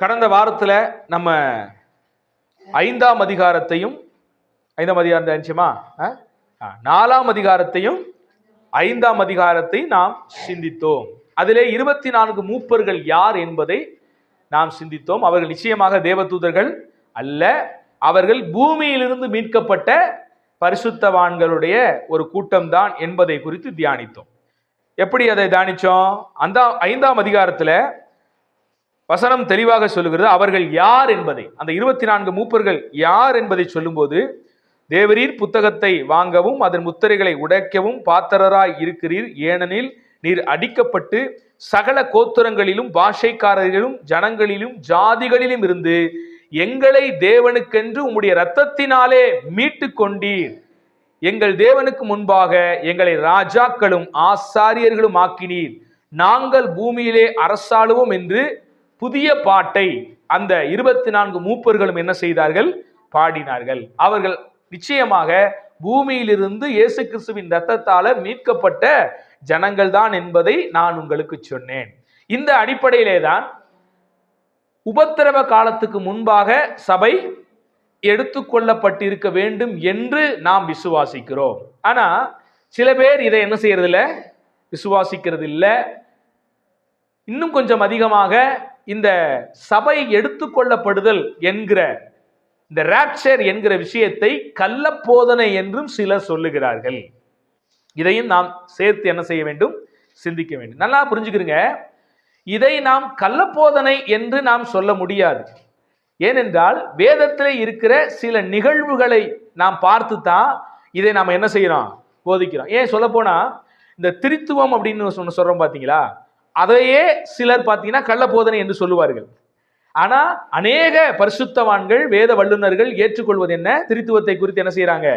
கடந்த வாரத்தில் நம்ம ஐந்தாம் அதிகாரத்தையும் 4ஆம் அதிகாரத்தையும் 5ஆம் அதிகாரத்தை நாம் சிந்தித்தோம். அதிலே 24 மூப்பர்கள் யார் என்பதை நாம் சிந்தித்தோம். அவர்கள் நிச்சயமாக தேவதூதர்கள் அல்ல, அவர்கள் பூமியிலிருந்து மீட்கப்பட்ட பரிசுத்தவான்களுடைய ஒரு கூட்டம்தான் என்பதை குறித்து தியானித்தோம். எப்படி அதை தியானிச்சோம்? அந்த 5ஆம் அதிகாரத்தில் வசனம் தெளிவாக சொல்லுகிறது அவர்கள் யார் என்பதை. அந்த 24 மூப்பர்கள் யார் என்பதை சொல்லும்போது, தேவரீர் புத்தகத்தை வாங்கவும் அதன் முத்திரைகளை உடைக்கவும் பாத்திரராய் இருக்கிறீர், ஏனெனில் நீர் அடிக்கப்பட்டு சகல கோத்திரங்களிலும் பாஷைக்காரர்களும் ஜனங்களிலும் ஜாதிகளிலும் இருந்து எங்களை தேவனுக்கென்று உம்முடைய இரத்தத்தினாலே மீட்டு கொண்டீர். எங்கள் தேவனுக்கு முன்பாக எங்களை ராஜாக்களும் ஆசாரியர்களும் ஆக்கினீர், நாங்கள் பூமியிலே அரசாளுவோம் என்று புதிய பாட்டை அந்த 24 மூப்பர்களும் என்ன செய்தார்கள்? பாடினார்கள். அவர்கள் நிச்சயமாக பூமியிலிருந்து இயேசு கிறிஸ்துவின் இரத்தத்தால மீட்கப்பட்ட ஜனங்கள் தான் என்பதை நான் உங்களுக்கு சொன்னேன். இந்த அடிப்படையிலே தான் உபத்திரவ காலத்துக்கு முன்பாக சபை எடுத்துக்கொள்ளப்பட்டிருக்க வேண்டும் என்று நாம் விசுவாசிக்கிறோம். ஆனா சில பேர் இதை என்ன செய்யறது இல்லை, விசுவாசிக்கிறது இல்லை. இன்னும் கொஞ்சம் அதிகமாக இந்த சபை எடுத்துக்கொள்ளப்படுதல் என்கிற இந்த ராப்சர் என்கிற விஷயத்தை கள்ளப்போதனை என்றும் சிலர் சொல்லுகிறார்கள். இதையும் நாம் சேர்த்து என்ன செய்ய வேண்டும்? சிந்திக்க வேண்டும். நல்லா புரிஞ்சுக்கிறீங்க, இதை நாம் கள்ளப்போதனை என்று நாம் சொல்ல முடியாது. ஏனென்றால் வேதத்தில் இருக்கிற சில நிகழ்வுகளை நாம் பார்த்து தான் இதை நாம் என்ன செய்யறோம்? போதிக்கிறோம். ஏன் சொல்ல போனா இந்த திரித்துவம் அப்படின்னு சொல்றோம் பாத்தீங்களா, அதையே சிலர் பார்த்தீங்கன்னா கள்ளப்போதனை என்று சொல்லுவார்கள். ஆனா அநேக பரிசுத்தவான்கள் வேத வல்லுநர்கள் ஏற்றுக்கொள்வது என்ன? திரித்துவத்தை குறித்து என்ன செய்யறாங்க?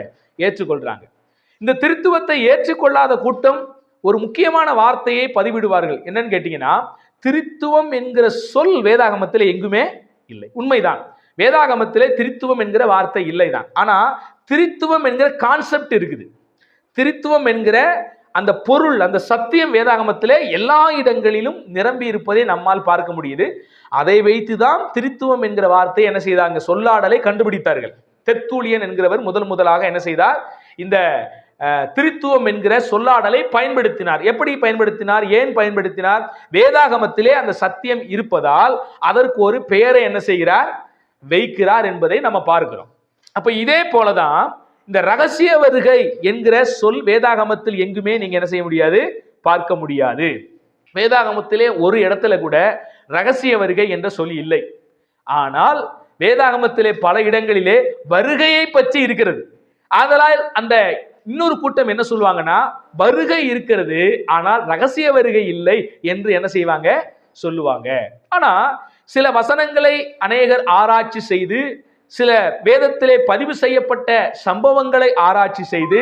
ஏற்றுக்கொள்றாங்க. இந்த திரித்துவத்தை ஏற்றுக்கொள்ளாத கூட்டம் ஒரு முக்கியமான வார்த்தையை பதிவிடுவார்கள். என்னன்னு கேட்டீங்கன்னா, திரித்துவம் என்கிற சொல் வேதாகமத்தில் எங்குமே இல்லை. உண்மைதான், வேதாகமத்திலே திரித்துவம் என்கிற வார்த்தை இல்லைதான். ஆனா திரித்துவம் என்கிற கான்செப்ட் இருக்குது. திரித்துவம் என்கிற அந்த பொருள், அந்த சத்தியம் வேதாகமத்திலே எல்லா இடங்களிலும் நிரம்பி இருப்பதை நம்மால் பார்க்க முடியுது. அதை வைத்துதான் திரித்துவம் என்கிற வார்த்தை என்ன செய்தாங்க? சொல்லாடலை கண்டுபிடித்தார்கள். தெர்த்தூலியன் என்கிறவர் முதலாக என்ன செய்தார்? இந்த திரித்துவம் என்கிற சொல்லாடலை பயன்படுத்தினார். எப்படி பயன்படுத்தினார்? ஏன் பயன்படுத்தினார்? வேதாகமத்திலே அந்த சத்தியம் இருப்பதால் அதற்கு ஒரு பெயரை என்ன செய்கிறார்? வைக்கிறார் என்பதை நம்ம பார்க்கிறோம். அப்ப இதே போலதான் இந்த ரகசிய வருகை என்கிற சொல் வேதாகமத்தில் எங்குமே நீங்க என்ன செய்ய முடியாது? பார்க்க முடியாது. வேதாகமத்திலே ஒரு இடத்துல கூட ரகசிய வருகை என்ற சொல் இல்லை. ஆனால் வேதாகமத்திலே பல இடங்களிலே வருகையை பற்றி இருக்கிறது. ஆதலால் அந்த இன்னொரு கூட்டம் என்ன சொல்லுவாங்கன்னா, வருகை இருக்கிறது ஆனால் ரகசிய வருகை இல்லை என்று என்ன செய்வாங்க? சொல்லுவாங்க. ஆனா சில வசனங்களை அநேகர் ஆராய்ச்சி செய்து, சில வேதத்திலே பதிவு செய்யப்பட்ட சம்பவங்களை ஆராய்ச்சி செய்து,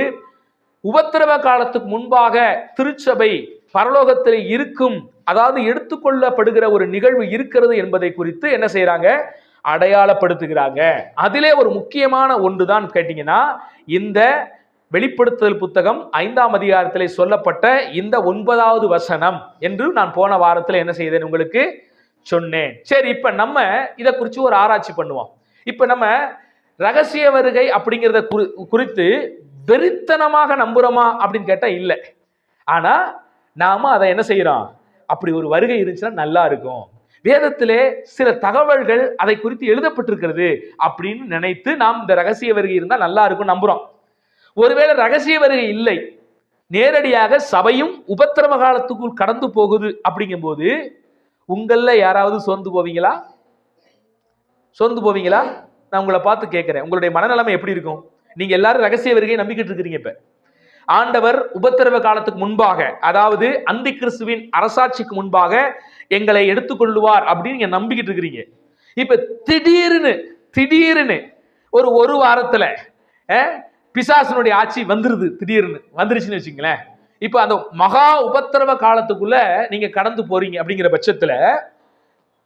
உபத்திரவ காலத்துக்கு முன்பாக திருச்சபை பரலோகத்தில் இருக்கும், அதாவது எடுத்துக்கொள்ளப்படுகிற ஒரு நிகழ்வு இருக்கிறது என்பதை குறித்து என்ன செய்யறாங்க? அடையாளப்படுத்துகிறாங்க. அதிலே ஒரு முக்கியமான ஒன்றுதான் கேட்டீங்கன்னா, இந்த வெளிப்படுத்துதல் புத்தகம் 5ஆம் அதிகாரத்திலே சொல்லப்பட்ட இந்த 9வது வசனம் என்று நான் போன வாரத்தில் என்ன செய்தேன்? உங்களுக்கு சொன்னேன். சரி, இப்ப நம்ம இதை குறித்து ஒரு ஆராய்ச்சி பண்ணுவோம். இப்ப நம்ம ரகசிய வருகை அப்படிங்கிறத குறித்து வெறித்தனமாக நம்புறோமா அப்படின்னு கேட்டா இல்லை. ஆனா நாம அதை என்ன செய்யறோம்? அப்படி ஒரு வருகை இருந்துச்சுன்னா நல்லா இருக்கும், வேதத்திலே சில தகவல்கள் அதை குறித்து எழுதப்பட்டிருக்கிறது அப்படின்னு நினைத்து நாம் இந்த ரகசிய வருகை இருந்தா நல்லா இருக்கும் நம்புறோம். ஒருவேளை ரகசிய வருகை இல்லை, நேரடியாக சபையும் உபத்திரவ காலத்துக்குள் கடந்து போகுது அப்படிங்கும் போது உங்கள யாராவது சோர்ந்து போவீங்களா? சோர்ந்து போவீங்களா? நான் உங்களை பார்த்து கேட்கிறேன், உங்களுடைய மனநிலைமை எப்படி இருக்கும்? நீங்க எல்லாரும் ரகசிய வருகையை நம்பிக்கிட்டு இருக்கிறீங்க. இப்ப ஆண்டவர் உபத்திரவ காலத்துக்கு முன்பாக, அதாவது அந்தி கிறிஸ்துவின் அரசாட்சிக்கு முன்பாக எங்களை எடுத்துக்கொள்ளுவார் அப்படின்னு நீங்க நம்பிக்கிட்டு இருக்கிறீங்க. இப்ப திடீர்னு ஒரு வாரத்துல பிசாசனுடைய ஆட்சி வந்துருது, திடீர்னு வந்துருச்சுன்னு வச்சுங்களேன். இப்ப அந்த மகா உபத்திரவ காலத்துக்குள்ள நீங்க கடந்து போறீங்க. அப்படிங்கிற பட்சத்துல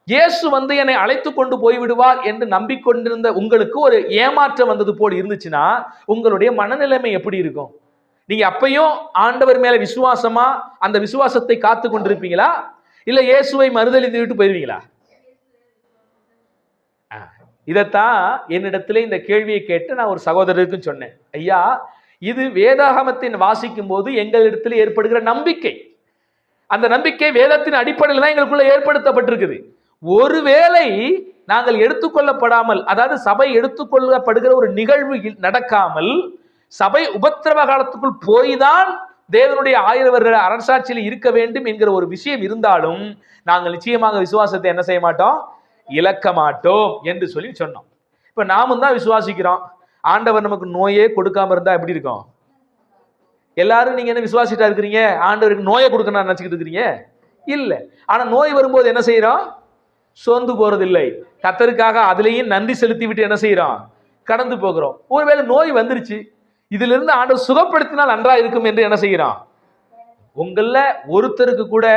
இயேசு வந்து என்னை அழைத்து கொண்டு போய்விடுவார் என்று நம்பிக்கொண்டிருந்த உங்களுக்கு ஒரு ஏமாற்றம் வந்தது போல் இருந்துச்சுன்னா உங்களுடைய மனநிலைமை எப்படி இருக்கும்? நீங்க அப்பையும் ஆண்டவர் மேல விசுவாசமா அந்த விசுவாசத்தை காத்து கொண்டிருப்பீங்களா? இல்ல இயேசுவை மறுதலித்து விட்டு போயிருவீங்களா? இதைத்தான் என்னிடத்துல இந்த கேள்வியை கேட்டு நான் ஒரு சகோதரருக்கும் சொன்னேன். ஐயா, இது வேதாகமத்தின் வாசிக்கும் போது எங்களிடத்தில் ஏற்படுகிற நம்பிக்கை. அந்த நம்பிக்கை வேதத்தின் அடிப்படையில் தான் எங்களுக்குள்ள ஏற்படுத்தப்பட்டிருக்குது. ஒருவேளை நாங்கள் எடுத்துக்கொள்ளப்படாமல், அதாவது சபை எடுத்துக்கொள்ளப்படுகிற ஒரு நிகழ்வு நடக்காமல் சபை உபத்திரவ காலத்துக்குள் போய்தான் தேவனுடைய 1000 வருட அரசாட்சியில் இருக்க வேண்டும் என்கிற ஒரு விஷயம் இருந்தாலும் நாங்கள் நிச்சயமாக விசுவாசத்தை என்ன செய்ய மாட்டோம், இழக்க மாட்டோம் என்று சொல்லி சொன்னோம். இப்ப நாமும் தான் விசுவாசிக்கிறோம். ஆண்டவர் நமக்கு நோயே கொடுக்காம இருந்தா எப்படி இருக்கும்? எல்லாரும் நீங்க என்ன விசுவாசிட்டா இருக்கிறீங்க, ஆண்டவருக்கு நோயை கொடுக்கணும் நினைச்சுக்கிட்டு இருக்கிறீங்க? இல்ல. ஆனா நோய் வரும்போது என்ன செய்யறோம்? சோர்ந்து போறதில்லை. கர்த்தருக்காக அதுலயும் நன்றி செலுத்தி விட்டு என்ன செய்யறோம்? கடந்து போகிறோம். ஒருவேளை நோய் வந்துருச்சு, இதுல இருந்து ஆண்டவர் சுகப்படுத்தினால் நன்றா இருக்கும் என்று என்ன செய்யறோம்? உங்கள ஒருத்தருக்கு கூட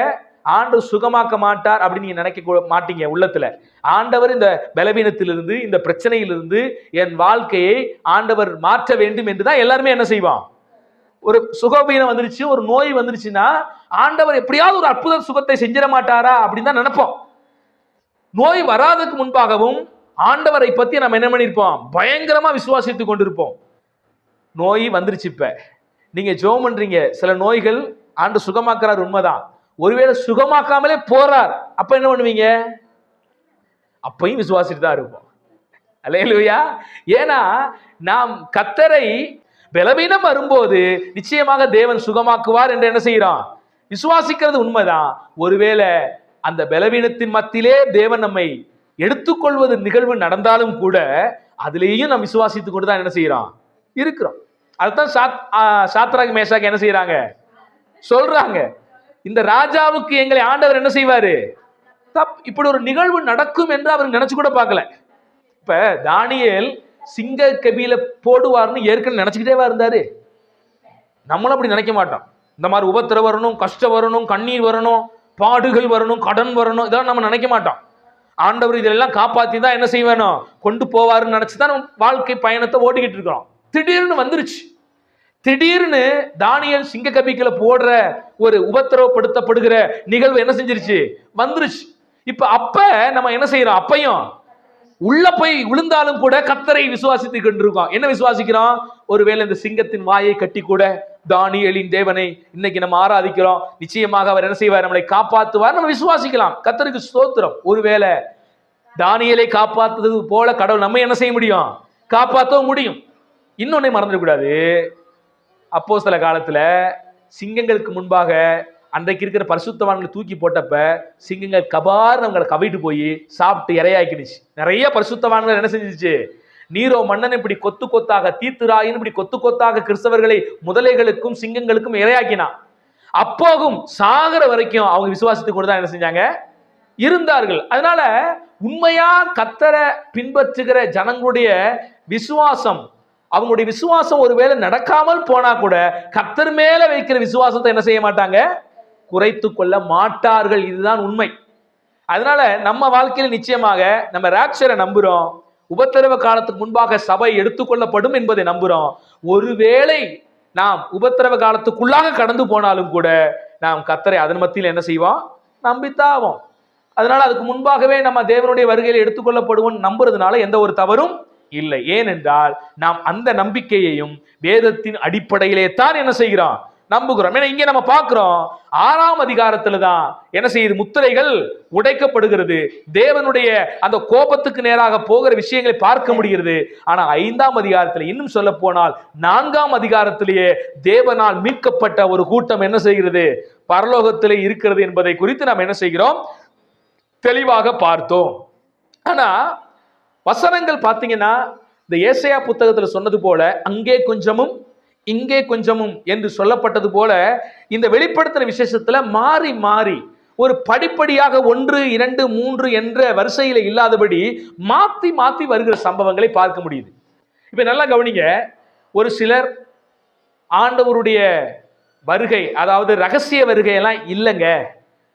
ஆண்டவர் சுகமாக்க மாட்டார் அப்படின்னு நீங்க நினைக்க மாட்டீங்க உள்ளத்துல. ஆண்டவர் இந்த பலவீனத்திலிருந்து, இந்த பிரச்சனையிலிருந்து என் வாழ்க்கையை ஆண்டவர் மாற்ற வேண்டும் என்றுதான் எல்லாருமே என்ன செய்வோம்? ஒரு சுகவீனம் வந்துருச்சு, ஒரு நோய் வந்துருச்சுன்னா ஆண்டவர் எப்படியாவது ஒரு அற்புத சுகத்தை செஞ்சிட மாட்டாரா அப்படின்னு தான் நினைப்போம். நோய் வராததுக்கு முன்பாகவும் ஆண்டவரை பத்தி நம்ம என்ன பண்ணிருப்போம்? பயங்கரமா விசுவாசித்துக் கொண்டிருப்போம். நோய் வந்துருச்சு, இப்ப நீங்க ஜெபம் பண்றீங்க, சில நோய்கள் ஆண்டு சுகமாக்குறார், உண்மைதான். ஒருவேளை சுகமாக்காமலே போறார், அப்ப என்ன பண்ணுவீங்க? அப்பையும் விசுவாசிட்டு தான் இருப்போம். அல்லேலூயா. ஏன்னா நாம் கர்த்தரை பலவீனம் வரும்போது நிச்சயமாக தேவன் சுகமாக்குவார் என்று என்ன செய்யறோம்? விசுவாசிக்கிறது உண்மைதான். ஒருவேளை அந்த பலவீனத்தின் மத்தியிலே தேவன் நம்மை எடுத்துக்கொள்வது நிகழ்வு நடந்தாலும் கூட அதுலேயும் நாம் விசுவாசித்துக் கொண்டு தான் என்ன செய்யறோம்? இருக்கிறோம். அதுதான் சாத்ராக் மேஷாக் என்ன செய்யறாங்க? சொல்றாங்க, இந்த ராஜாவுக்கு எங்களை ஆண்டவர் என்ன செய்வாரு? இப்படி ஒரு நிகழ்வு நடக்கும் என்று அவர் நினைச்சு கூட பார்க்கல. இப்ப தானியேல் சிங்க கபில போடுவார்னு ஏற்கனவே நினைச்சுக்கிட்டேவா இருந்தாரு? நம்மளும் அப்படி நினைக்க மாட்டோம். இந்த மாதிரி உபத்திரம் வரணும், கஷ்டம் வரணும், கண்ணீர் வரணும், பாடுகள் வரணும், கடன் வரணும், இதெல்லாம் நம்ம நினைக்க மாட்டோம். ஆண்டவர் இதெல்லாம் காப்பாத்தி தான் என்ன செய்வேணும், கொண்டு போவாருன்னு நினைச்சுதான் நம்ம வாழ்க்கை பயணத்தை ஓடிக்கிட்டு இருக்கிறோம். திடீர்னு வந்துருச்சு. திடீர்னு தானியேல் சிங்க கபிக்குள்ள போடுற ஒரு உபத்திரவப்படுத்தப்படுகிற நிகழ்வு என்ன செஞ்சிருச்சு? வந்துருச்சு. அப்ப நம்ம என்ன செய்யறோம்? அப்பையும் உள்ள போய் விழுந்தாலும் கூட கர்த்தரை விசுவாசித்துக் கொண்டிருக்கோம். என்ன விசுவாசிக்கிறோம்? ஒருவேளை இந்த சிங்கத்தின் வாயை கட்டி கூட தானியேலின் தேவனை இன்னைக்கு நம்ம ஆராதிக்கிறோம், நிச்சயமாக அவர் என்ன செய்வார்? நம்மளை காப்பாற்றுவார், நம்ம விசுவாசிக்கலாம். கர்த்தருக்கு ஸ்தோத்திரம். ஒருவேளை தானியேலை காப்பாற்றுவது போல கடவுள் நம்ம என்ன செய்ய முடியும்? காப்பாற்றவும் முடியும். இன்னொன்னை மறந்துடக்கூடாது. அப்போஸ்தல காலத்துல சிங்கங்களுக்கு முன்பாக அன்றைக்கு இருக்கிற பரிசுத்தவான்களை தூக்கி போட்டப்ப சிங்கங்கள் கபார் அவங்களை கவிட்டு போய் சாப்பிட்டு இரையாக்கிடுச்சு. நிறைய பரிசுத்தவான்கள் என்ன செஞ்சிச்சு? நீரோ மன்னன் இப்படி கொத்து கொத்தாக, தீத்துராயின் இப்படி கொத்து கொத்தாக கிறிஸ்தவர்களை முதலைகளுக்கும் சிங்கங்களுக்கும் இரையாக்கினான். அப்போகும் சாகர வரைக்கும் அவங்க விசுவாசத்துக்கு கூட தான் என்ன செஞ்சாங்க? இருந்தார்கள். அதனால உண்மையா கர்த்தரை பின்பற்றுகிற ஜனங்களுடைய விசுவாசம், அவங்களுடைய விசுவாசம் ஒருவேளை நடக்காமல் போனா கூட கர்த்தர் மேல வைக்கிற விசுவாசத்தை என்ன செய்ய மாட்டாங்க? குறைத்து கொள்ள மாட்டார்கள். இதுதான் உண்மை. அதனால நம்ம வாழ்க்கையில் நிச்சயமாக நம்ம ராப்சரை நம்புறோம். உபத்திரவ காலத்துக்கு முன்பாக சபை எடுத்துக்கொள்ளப்படும் என்பதை நம்புறோம். ஒருவேளை நாம் உபத்திரவ காலத்துக்குள்ளாக கடந்து போனாலும் கூட நாம் கர்த்தரை அதன் மத்தியில் என்ன செய்வோம்? நம்பித்தாவோம். அதனால அதுக்கு முன்பாகவே நம்ம தேவனுடைய வருகையில் எடுத்துக்கொள்ளப்படுவோம் நம்புறதுனால எந்த ஒரு தவறும் இல்லை. ஏனென்றால் நாம் அந்த நம்பிக்கையையும் வேதத்தின் அடிப்படையிலே தான் என்ன செய்கிறோம்? நம்புகிறோம். ஏன்னா இங்கே நம்ம பார்க்கிறோம் 6ஆம் அதிகாரத்துல தான் என்ன செய்யுது? முத்திரைகள் உடைக்கப்படுகிறது. தேவனுடைய அந்த கோபத்துக்கு நேராக போகிற விஷயங்களை பார்க்க முடிகிறது. ஆனா 5ஆம் அதிகாரத்துல, இன்னும் சொல்ல போனால் 4ஆம் அதிகாரத்திலேயே தேவனால் மீட்கப்பட்ட ஒரு கூட்டம் என்ன செய்கிறது? பரலோகத்திலே இருக்கிறது என்பதை குறித்து நாம் என்ன செய்கிறோம்? தெளிவாக பார்த்தோம். ஆனா வசனங்கள் பார்த்தீங்கன்னா இந்த ஏசாயா புத்தகத்துல சொன்னது போல அங்கே கொஞ்சமும் இங்கே கொஞ்சமும் என்று சொல்லப்பட்டது போல இந்த வெளிப்படுத்தின விசேஷத்துல மாறி மாறி ஒரு படிப்படியாக 1, 2, 3 என்ற வரிசையில இல்லாதபடி மாத்தி மாத்தி வருகிற சம்பவங்களை பார்க்க முடியுது. இப்ப நல்லா கவனிங்க. ஒரு சிலர் ஆண்டவருடைய வருகை, அதாவது ரகசிய வருகை எல்லாம் இல்லைங்க,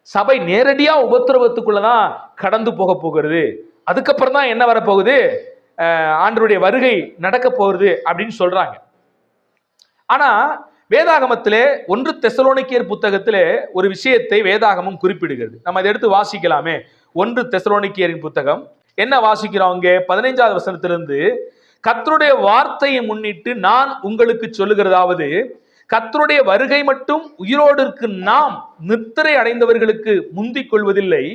சபை நேரடியா உபத்திரவத்துக்குள்ளதான் கடந்து போக போகிறது, அதுக்கப்புறம் தான் என்ன வரப்போகுது? ஆண்டவருடைய வருகை நடக்க போகுது அப்படின்னு சொல்றாங்க. ஆனா வேதாகமத்திலே 1 தெசலோனிக்கேயர் புத்தகத்திலே ஒரு விஷயத்தை வேதாகமம் குறிப்பிடுகிறது. நம்ம அதை எடுத்து வாசிக்கலாமே. 1 தெசலோனிக்கேயரின் புத்தகம் என்ன வாசிக்கிறோம் அங்கே 15வது வசனத்திலிருந்து, கர்த்தருடைய வார்த்தையை முன்னிட்டு நான் உங்களுக்கு சொல்லுகிறதாவது, கர்த்தருடைய வருகை மட்டும் உயிரோடு இருக்கு நாம் நித்திரை அடைந்தவர்களுக்கு முந்திக் கொள்வதில்லை.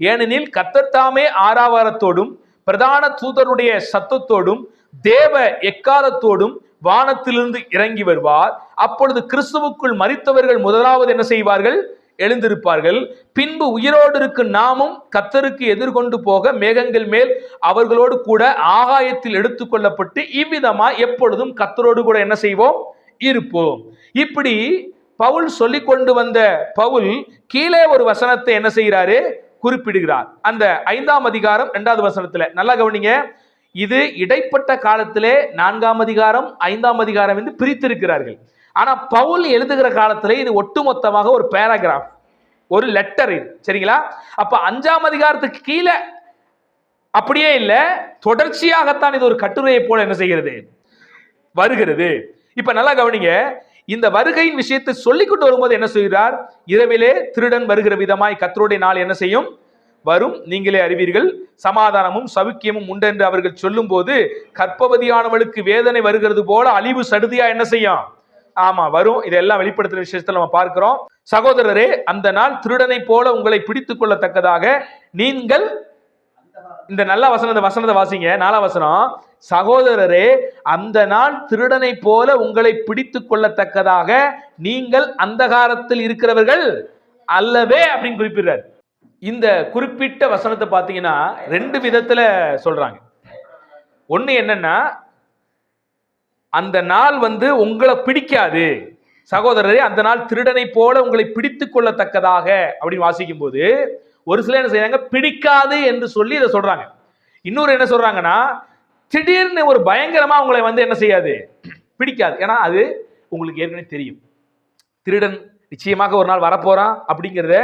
ஏனெனில் கர்த்தர் தாமே ஆரவாரத்தோடும் பிரதான தூதருடைய சத்தத்தோடும் தேவ எக்காலத்தோடும் வானத்திலிருந்து இறங்கி வருவார். அப்பொழுது கிறிஸ்துவுக்குள் மரித்தவர்கள் முதலாவது என்ன செய்வார்கள்? எழுந்திருப்பார்கள். பின்பு உயிரோடு இருக்கு நாமும் கர்த்தருக்கு எதிர்கொண்டு போக மேகங்கள் மேல் அவர்களோடு கூட ஆகாயத்தில் எடுத்துக்கொள்ளப்பட்டு இவ்விதமா எப்பொழுதும் கர்த்தரோடு கூட என்ன செய்வோம்? இருப்போம். இப்படி பவுல் சொல்லிக் கொண்டு வந்த பவுல் கீழே ஒரு வசனத்தை என்ன செய்கிறாரு? குறிப்பிடுகிறார். அந்த 5ஆம் அதிகாரம் 2வது வசனத்துல நல்லா கவனிங்க. இது இடைப்பட்ட காலத்திலே 4ஆம் அதிகாரம் 5ஆம் அதிகாரம் என்று பிரித்திருக்கிறார்கள். ஆனா பவுல் எழுதுகிற காலத்திலே இது ஒட்டுமொத்தமாக ஒரு பேராகிராஃப், ஒரு லெட்டர் இது. சரிங்களா? அப்ப 5ஆம் அதிகாரத்துக்கு கீழே அப்படியே இல்ல, தொடர்ச்சியாகத்தான் இது ஒரு கட்டுரையை போல என்ன செய்கிறது? வருகிறது. இப்ப நல்லா கவனிங்க. இந்த வருகையின் விஷயத்தை சொல்லிக்கொண்டு வரும்போது என்ன சொல்கிறார்? இரவிலே திருடன் வருகிற விதமாய் கர்த்தருடைய நாள் என்ன செய்யும்? வரும், நீங்களே அறிவீர்கள். சமாதானமும் சவுக்கியமும் உண்டு என்று அவர்கள் சொல்லும் போது கர்ப்பவதியானவளுக்கு வேதனை வருகிறது போல அழிவு சடுதியா என்ன செய்யும்? ஆமா, வரும். இதெல்லாம் வெளிப்படுத்துற விஷயத்துல நம்ம பார்க்கிறோம். சகோதரரே, அந்த நாள் திருடனை போல உங்களை பிடித்துக் கொள்ளத்தக்கதாக நீங்கள், இந்த நல்ல வசனத்தை வாசிங்க. 4ஆம் வசனம், சகோதரரே அந்த நாள் திருடனை போல உங்களை பிடித்துக் கொள்ளத்தக்கதாக நீங்கள் அந்தகாரத்தில் இருக்கிறவர்கள் அல்லவே அப்படின்னு குறிப்பிடுறார். இந்த குறிப்பிட்ட வசனத்தை பார்த்தீங்கன்னா 2 விதத்துல சொல்றாங்க. ஒண்ணு என்னன்னா, அந்த நாள் உங்களை பிடிக்காது. சகோதரரே அந்த நாள் திருடனை போல உங்களை பிடித்துக் கொள்ளத்தக்கதாக அப்படின்னு வாசிக்கும் போது ஒரு சிலர் என்ன செய்யறாங்க? பிடிக்காது என்று சொல்லி இதை சொல்றாங்க. இன்னொரு என்ன சொல்றாங்கன்னா, திடீர்னு ஒரு பயங்கரமா உங்களை என்ன செய்யாது? பிடிக்காது. ஏன்னா அது உங்களுக்கு ஏற்கனவே தெரியும். திருடன் நிச்சயமாக ஒரு நாள் வரப்போறான் அப்படிங்கிறத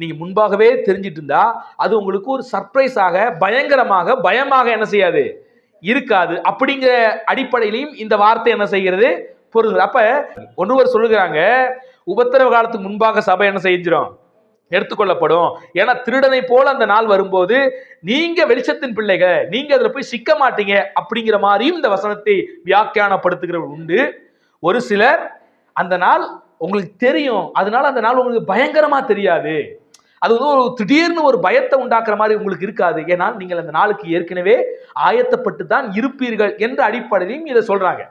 நீங்க முன்பாகவே தெரிஞ்சிட்டு இருந்தா அது உங்களுக்கு ஒரு சர்ப்ரைஸாக, பயங்கரமாக, பயமாக என்ன செய்யாது? இருக்காது. அப்படிங்கிற அடிப்படையிலையும் இந்த வார்த்தை என்ன செய்கிறது? பொருள். அப்ப ஒருவர் சொல்லுகிறாங்க, உபத்திரவ காலத்துக்கு முன்பாக சபை என்ன செஞ்சிடும்? எடுத்துக்கொள்ளப்படும். ஏன்னா திருடனை போல அந்த நாள் வரும்போது நீங்க வெளிச்சத்தின் பிள்ளைகள், நீங்க அதுல போய் சிக்க மாட்டீங்க அப்படிங்கிற மாதிரியும் இந்த வசனத்தை வியாக்கியானப்படுத்துகிறவர் உண்டு. ஒரு சிலர் அந்த நாள் உங்களுக்கு தெரியும், அதனால அந்த நாள் உங்களுக்கு பயங்கரமா தெரியாது, அது ஒரு திடீர்னு ஒரு பயத்தை உண்டாக்குற மாதிரி உங்களுக்கு இருக்காது, ஏன்னா நீங்கள் அந்த நாளுக்கு ஏற்கனவே ஆயத்தப்பட்டு தான் இருப்பீர்கள் என்ற அடிப்படையிலும் இதை சொல்றாங்க.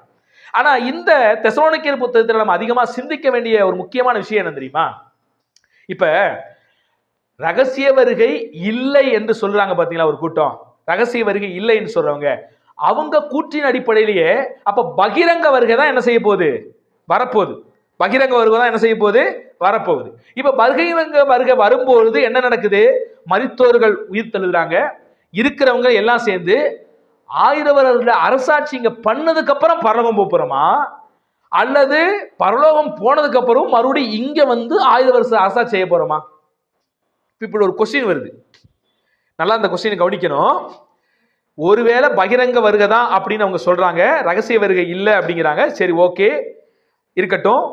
ஆனா இந்த தெசலோனிக்கேயர் புத்தகத்தில் நம்ம அதிகமா சிந்திக்க வேண்டிய ஒரு முக்கியமான விஷயம் என்ன தெரியுமா? இப்ப ரகசிய வருகை இல்லை என்று சொல்றாங்க பாத்தீங்களா ஒரு கூட்டம், ரகசிய வருகை இல்லை என்று சொல்றவங்க, அவங்க கூற்றின் அடிப்படையிலேயே அப்ப பகிரங்க வருகை தான் என்ன செய்ய போகுது? வரப்போகுது. பகிரங்க வருகை தான் என்ன செய்ய போகுது? வரப்போகுது. இப்ப பகிரங்க வருகை வரும்பொழுது என்ன நடக்குது? மரித்தோர்கள் உயிர் தெழுறாங்க, இருக்கிறவங்க எல்லாம் சேர்ந்து 1000 வருட அரசாட்சி இங்க பண்ணதுக்கு அப்புறம் பரலோகம் போறோமா, அல்லது பரலோகம் போனதுக்கு அப்புறம் மறுபடியும் இங்க 1000 வருஷம் அரசாட்சி செய்ய போறோமா? இப்படி ஒரு கொஸ்டின் வருது. நல்லா அந்த கொஸ்டினை கவனிக்கணும். ஒருவேளை பகிரங்க வருகை தான் அப்படின்னு அவங்க சொல்றாங்க, ரகசிய வருகை இல்லை அப்படிங்கிறாங்க. சரி, ஓகே, இருக்கட்டும்.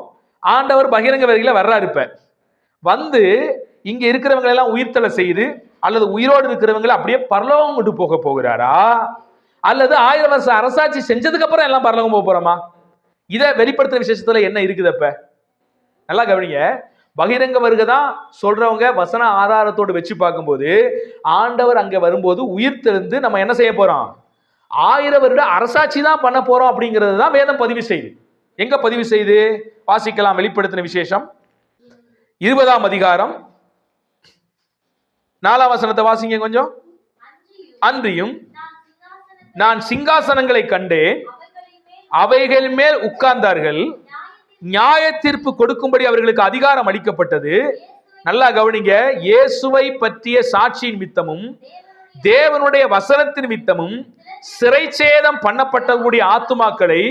ஆண்டவர் பகிரங்க வருகையில வர்றாரு. இப்ப இங்க இருக்கிறவங்க எல்லாம் உயிர்த்தலை செய்து அல்லது உயிரோடு இருக்கிறவங்களை அப்படியே பரலோகம் கொண்டு போக போகிறாரா, அல்லது 1000 வருஷம் அரசாட்சி செஞ்சதுக்கு அப்புறம் எல்லாம் பரலோகம் போக போறோமா? இதை வெளிப்படுத்துற விசேஷத்துல என்ன இருக்குது? அப்ப நல்லா கவனிங்க. பகிரங்க வருகை தான் சொல்றவங்க வசன ஆதாரத்தோடு வச்சு பார்க்கும்போது ஆண்டவர் அங்க வரும்போது உயிர் தெழுந்து நம்ம என்ன செய்ய போறோம்? 1000 வருட அரசாட்சி தான் பண்ண போறோம் அப்படிங்கிறது தான் வேதம் பதிவு செய்யுது. எங்க பதிவு செய்து வாசிக்கலாம்? வெளிப்படுத்தின விசேஷம் 20ஆம் அதிகாரம் 4ஆம் வசனத்தை வாசிங்க கொஞ்சம். அன்றியும் நான் சிங்காசனங்களை கண்டேன், அவைகள் மேல் உட்கார்ந்தார்கள், நியாய தீர்ப்பு கொடுக்கும்படி அவர்களுக்கு அதிகாரம் அளிக்கப்பட்டது. நல்லா கவனிங்க. இயேசுவை பற்றிய சாட்சியின் நிமித்தமும் தேவனுடைய வசனத்தின் நிமித்தமும் சிறைச்சேதம் பண்ணப்பட்டவர்களுடைய ஆத்துமாக்களை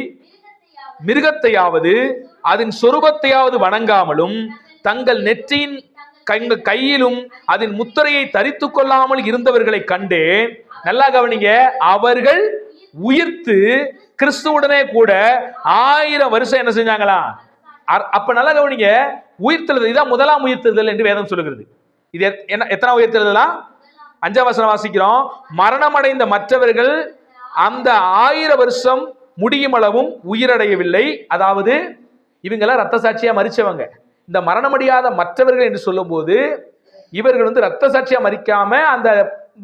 மிருகத்தையாவது அதன் சொரூபத்தையாவது வணங்காமலும் தங்கள் நெற்றியின் கையிலும் அதன் முத்திரையை தரித்து கொள்ளாமல் இருந்தவர்களை கண்டேன். நல்லா கவனிங்க. அவர்கள் உயிர்த்து கிறிஸ்துவுடனே கூட 1000 வருஷம் என்ன செஞ்சாங்களா? அப்ப நல்லா கவனிங்க. உயிர்த்தெழுதல் இதான் முதலாம் உயிர்த்தெழுதல் என்று வேதம் சொல்லுகிறது. இது எத்தனை உயிர்த்தெழுதலா? 5ஆம் வசனம் வாசிக்கிறோம். மரணமடைந்த மற்றவர்கள் அந்த 1000 வருஷம் முடியும் அளவும் உயிரடையவில்லை. அதாவது இவங்கெல்லாம் ரத்த சாட்சியா மரிச்சவங்க. இந்த மரணமடையாத மற்றவர்கள் என்று சொல்லும் போது இவர்கள் ரத்த சாட்சியா மரிக்காம அந்த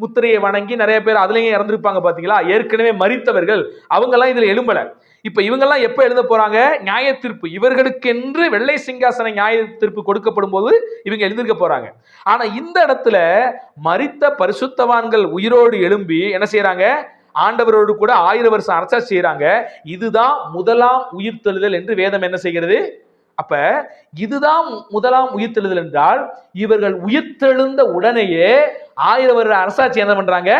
முத்திரையை வணங்கி நிறைய பேர் அதுலயும் இறந்திருப்பாங்க பாத்தீங்களா. ஏற்கனவே மரித்தவர்கள் அவங்க எல்லாம் இதுல எழும்பல. இப்ப இவங்கெல்லாம் எப்ப எழுத போறாங்க? நியாய தீர்ப்பு, இவர்களுக்கென்று வெள்ளை சிங்காசன நியாய தீர்ப்பு கொடுக்கப்படும் போது இவங்க எழுந்திருக்க போறாங்க. ஆனா இந்த இடத்துல மரித்த பரிசுத்தவான்கள் உயிரோடு எழும்பி என்ன செய்யறாங்க? ஆண்டவரோடு கூட 1000 வருஷம் அரசாட்சி செய்யறாங்க. இதுதான் முதலாம் உயிர்த்தெழுதல் என்று வேதம் என்ன செய்கிறது? அப்ப இதுதான் முதலாம் உயிர்த்தெழுதல் என்றால் இவர்கள் உயிர்த்தெழுந்த உடனேயே 1000 வருட அரசாட்சி என்ன பண்றாங்க?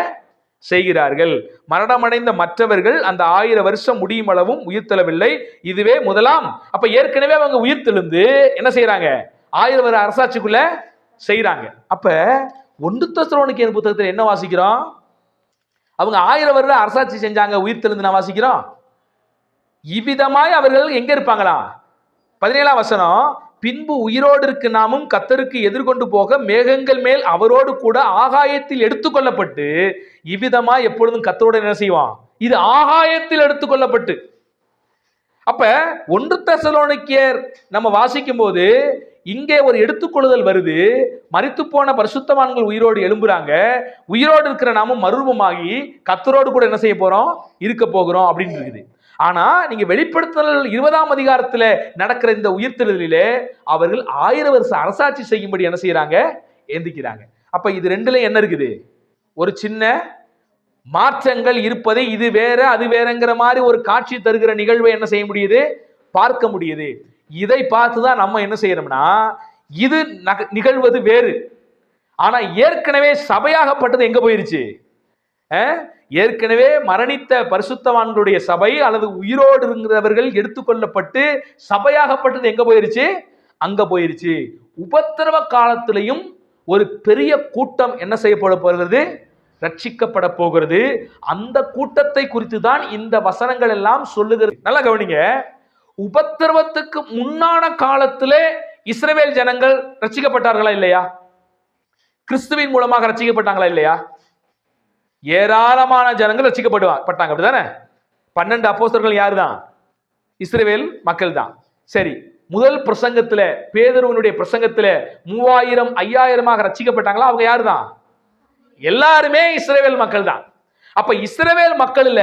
செய்கிறார்கள். மரணமடைந்த மற்றவர்கள் அந்த 1000 வருஷம் முடியும் அளவும் உயிர்த்தெழவில்லை. இதுவே முதலாம். அப்ப ஏற்கனவே அவங்க உயிர்த்தெழுந்து என்ன செய்யறாங்க? 1000 வருட அரசாட்சிக்குள்ள செய்யறாங்க. அப்ப 1 தெசலோனிக்கேயர் புத்தகத்தில் என்ன வாசிக்கிறோம்? அவங்க 1000 வருட அரசாட்சி செஞ்சாங்க, உயிர்த்தெழுந்து நான் வாசிக்கிறோம். இவ்விதமாய் அவர்கள் எங்க இருப்பாங்களா? 17ஆம் வசனம், பின்பு உயிரோடு இருக்கு நாமும் கர்த்தருக்கு எதிர்கொண்டு போக மேகங்கள் மேல் அவரோடு கூட ஆகாயத்தில் எடுத்துக்கொள்ளப்பட்டு இவ்விதமா எப்பொழுதும் கர்த்தரோடு என்ன செய்வான்? இது ஆகாயத்தில் எடுத்துக்கொள்ளப்பட்டு. அப்ப 1 தெசலோனிக்கேயர் நம்ம வாசிக்கும் போது இங்கே ஒரு எடுத்துக்கொள்ளுதல் வருது. மரித்து போன பரிசுத்தவான்கள் உயிரோடு எழும்புறாங்க. உயிரோடு இருக்கிற நாமும் மறுரூபமாகி கர்த்தரோடு கூட என்ன செய்ய போறோம்? இருக்க போகிறோம் அப்படின்னு இருக்குது. ஆனா நீங்க வெளிப்படுத்தல் 20ஆம் அதிகாரத்துல நடக்கிற இந்த உயிர்த்தெழுதலிலே அவர்கள் 1000 வருஷம் அரசாட்சி செய்யும்படி என்ன செய்யறாங்க? எந்திக்கிறாங்க. அப்ப இது ரெண்டுல என்ன இருக்குது? ஒரு சின்ன மாற்றங்கள் இருப்பதை இது வேற அது வேறங்கிற மாதிரி ஒரு காட்சி தருகிற நிகழ்வை என்ன செய்ய முடியுது? பார்க்க முடியுது. இதை பார்த்துதான் நம்ம என்ன செய்யறோம்னா இது நிகழ்வது வேறு. ஆனா ஏற்கனவே சபையாகப்பட்டது எங்க போயிருச்சு? ஏற்கனவே மரணித்த பரிசுத்தவான்களுடைய சபை அல்லது உயிரோடு இருக்கிறவர்கள் எடுத்துக்கொள்ளப்பட்டு சபையாகப்பட்டது எங்க போயிருச்சு? அங்க போயிருச்சு. உபத்திரவ காலத்திலையும் ஒரு பெரிய கூட்டம் என்ன செய்யப்பட போகிறது? ரட்சிக்கப்பட போகிறது. அந்த கூட்டத்தை குறித்து தான் இந்த வசனங்கள் எல்லாம் சொல்லுகிறது. நல்லா கவனிங்க. உபத்திரவத்துக்கு முன்னான காலத்திலே இஸ்ரவேல் ஜனங்கள் ரட்சிக்கப்பட்டார்களா இல்லையா? கிறிஸ்துவின் மூலமாக ரட்சிக்கப்பட்டாங்களா இல்லையா? ஏராளமான ஜனங்கள் ரட்சிக்கப்பட்டாங்க, அப்படிதானே? 12 அப்போஸ்தலர்கள் யாரு தான்? இஸ்ரவேல் மக்கள் தான். சரி, முதல் பிரசங்கத்துல பேதுருவினுடைய பிரசங்கத்துல 3000 5000 ரட்சிக்கப்பட்டாங்களா? அவங்க யாரு தான்? எல்லாருமே இஸ்ரவேல் மக்கள் தான். அப்ப இஸ்ரவேல் மக்கள்ல